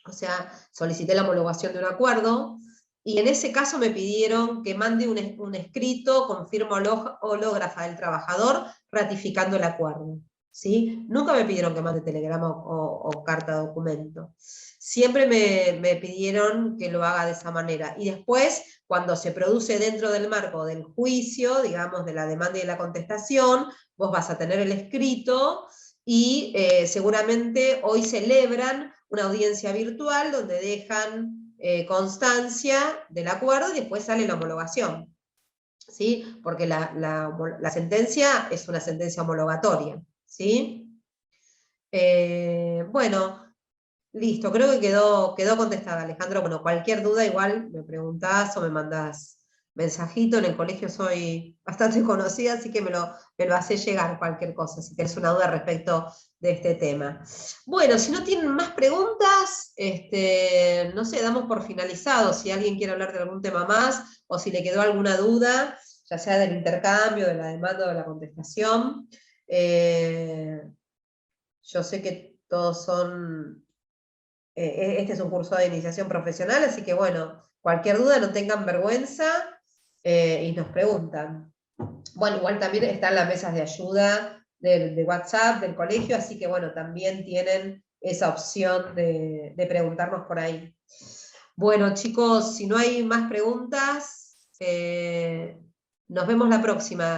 o sea, solicité la homologación de un acuerdo, y en ese caso me pidieron que mande un escrito con firma hológrafa del trabajador ratificando el acuerdo. ¿Sí? Nunca me pidieron que mande telegrama o carta documento. Siempre me pidieron que lo haga de esa manera. Y después, cuando se produce dentro del marco del juicio, digamos, de la demanda y de la contestación, vos vas a tener el escrito y seguramente hoy celebran una audiencia virtual donde dejan constancia del acuerdo y después sale la homologación, ¿sí? Porque la sentencia es una sentencia homologatoria, ¿sí? Bueno, listo, creo que quedó contestada, Alejandro. Bueno, cualquier duda igual me preguntás o me mandás mensajito. En el colegio soy bastante conocida, así que me lo hace llegar cualquier cosa, si tenés una duda respecto de este tema. Bueno, si no tienen más preguntas, no sé, damos por finalizado. Si alguien quiere hablar de algún tema más, o si le quedó alguna duda, ya sea del intercambio, de la demanda o de la contestación. Yo sé que todos son este es un curso de iniciación profesional, así que bueno, cualquier duda no tengan vergüenza y nos preguntan. Bueno, igual también están las mesas de ayuda de WhatsApp, del colegio, así que bueno, también tienen esa opción de preguntarnos por ahí. Bueno, chicos, si no hay más preguntas, nos vemos la próxima.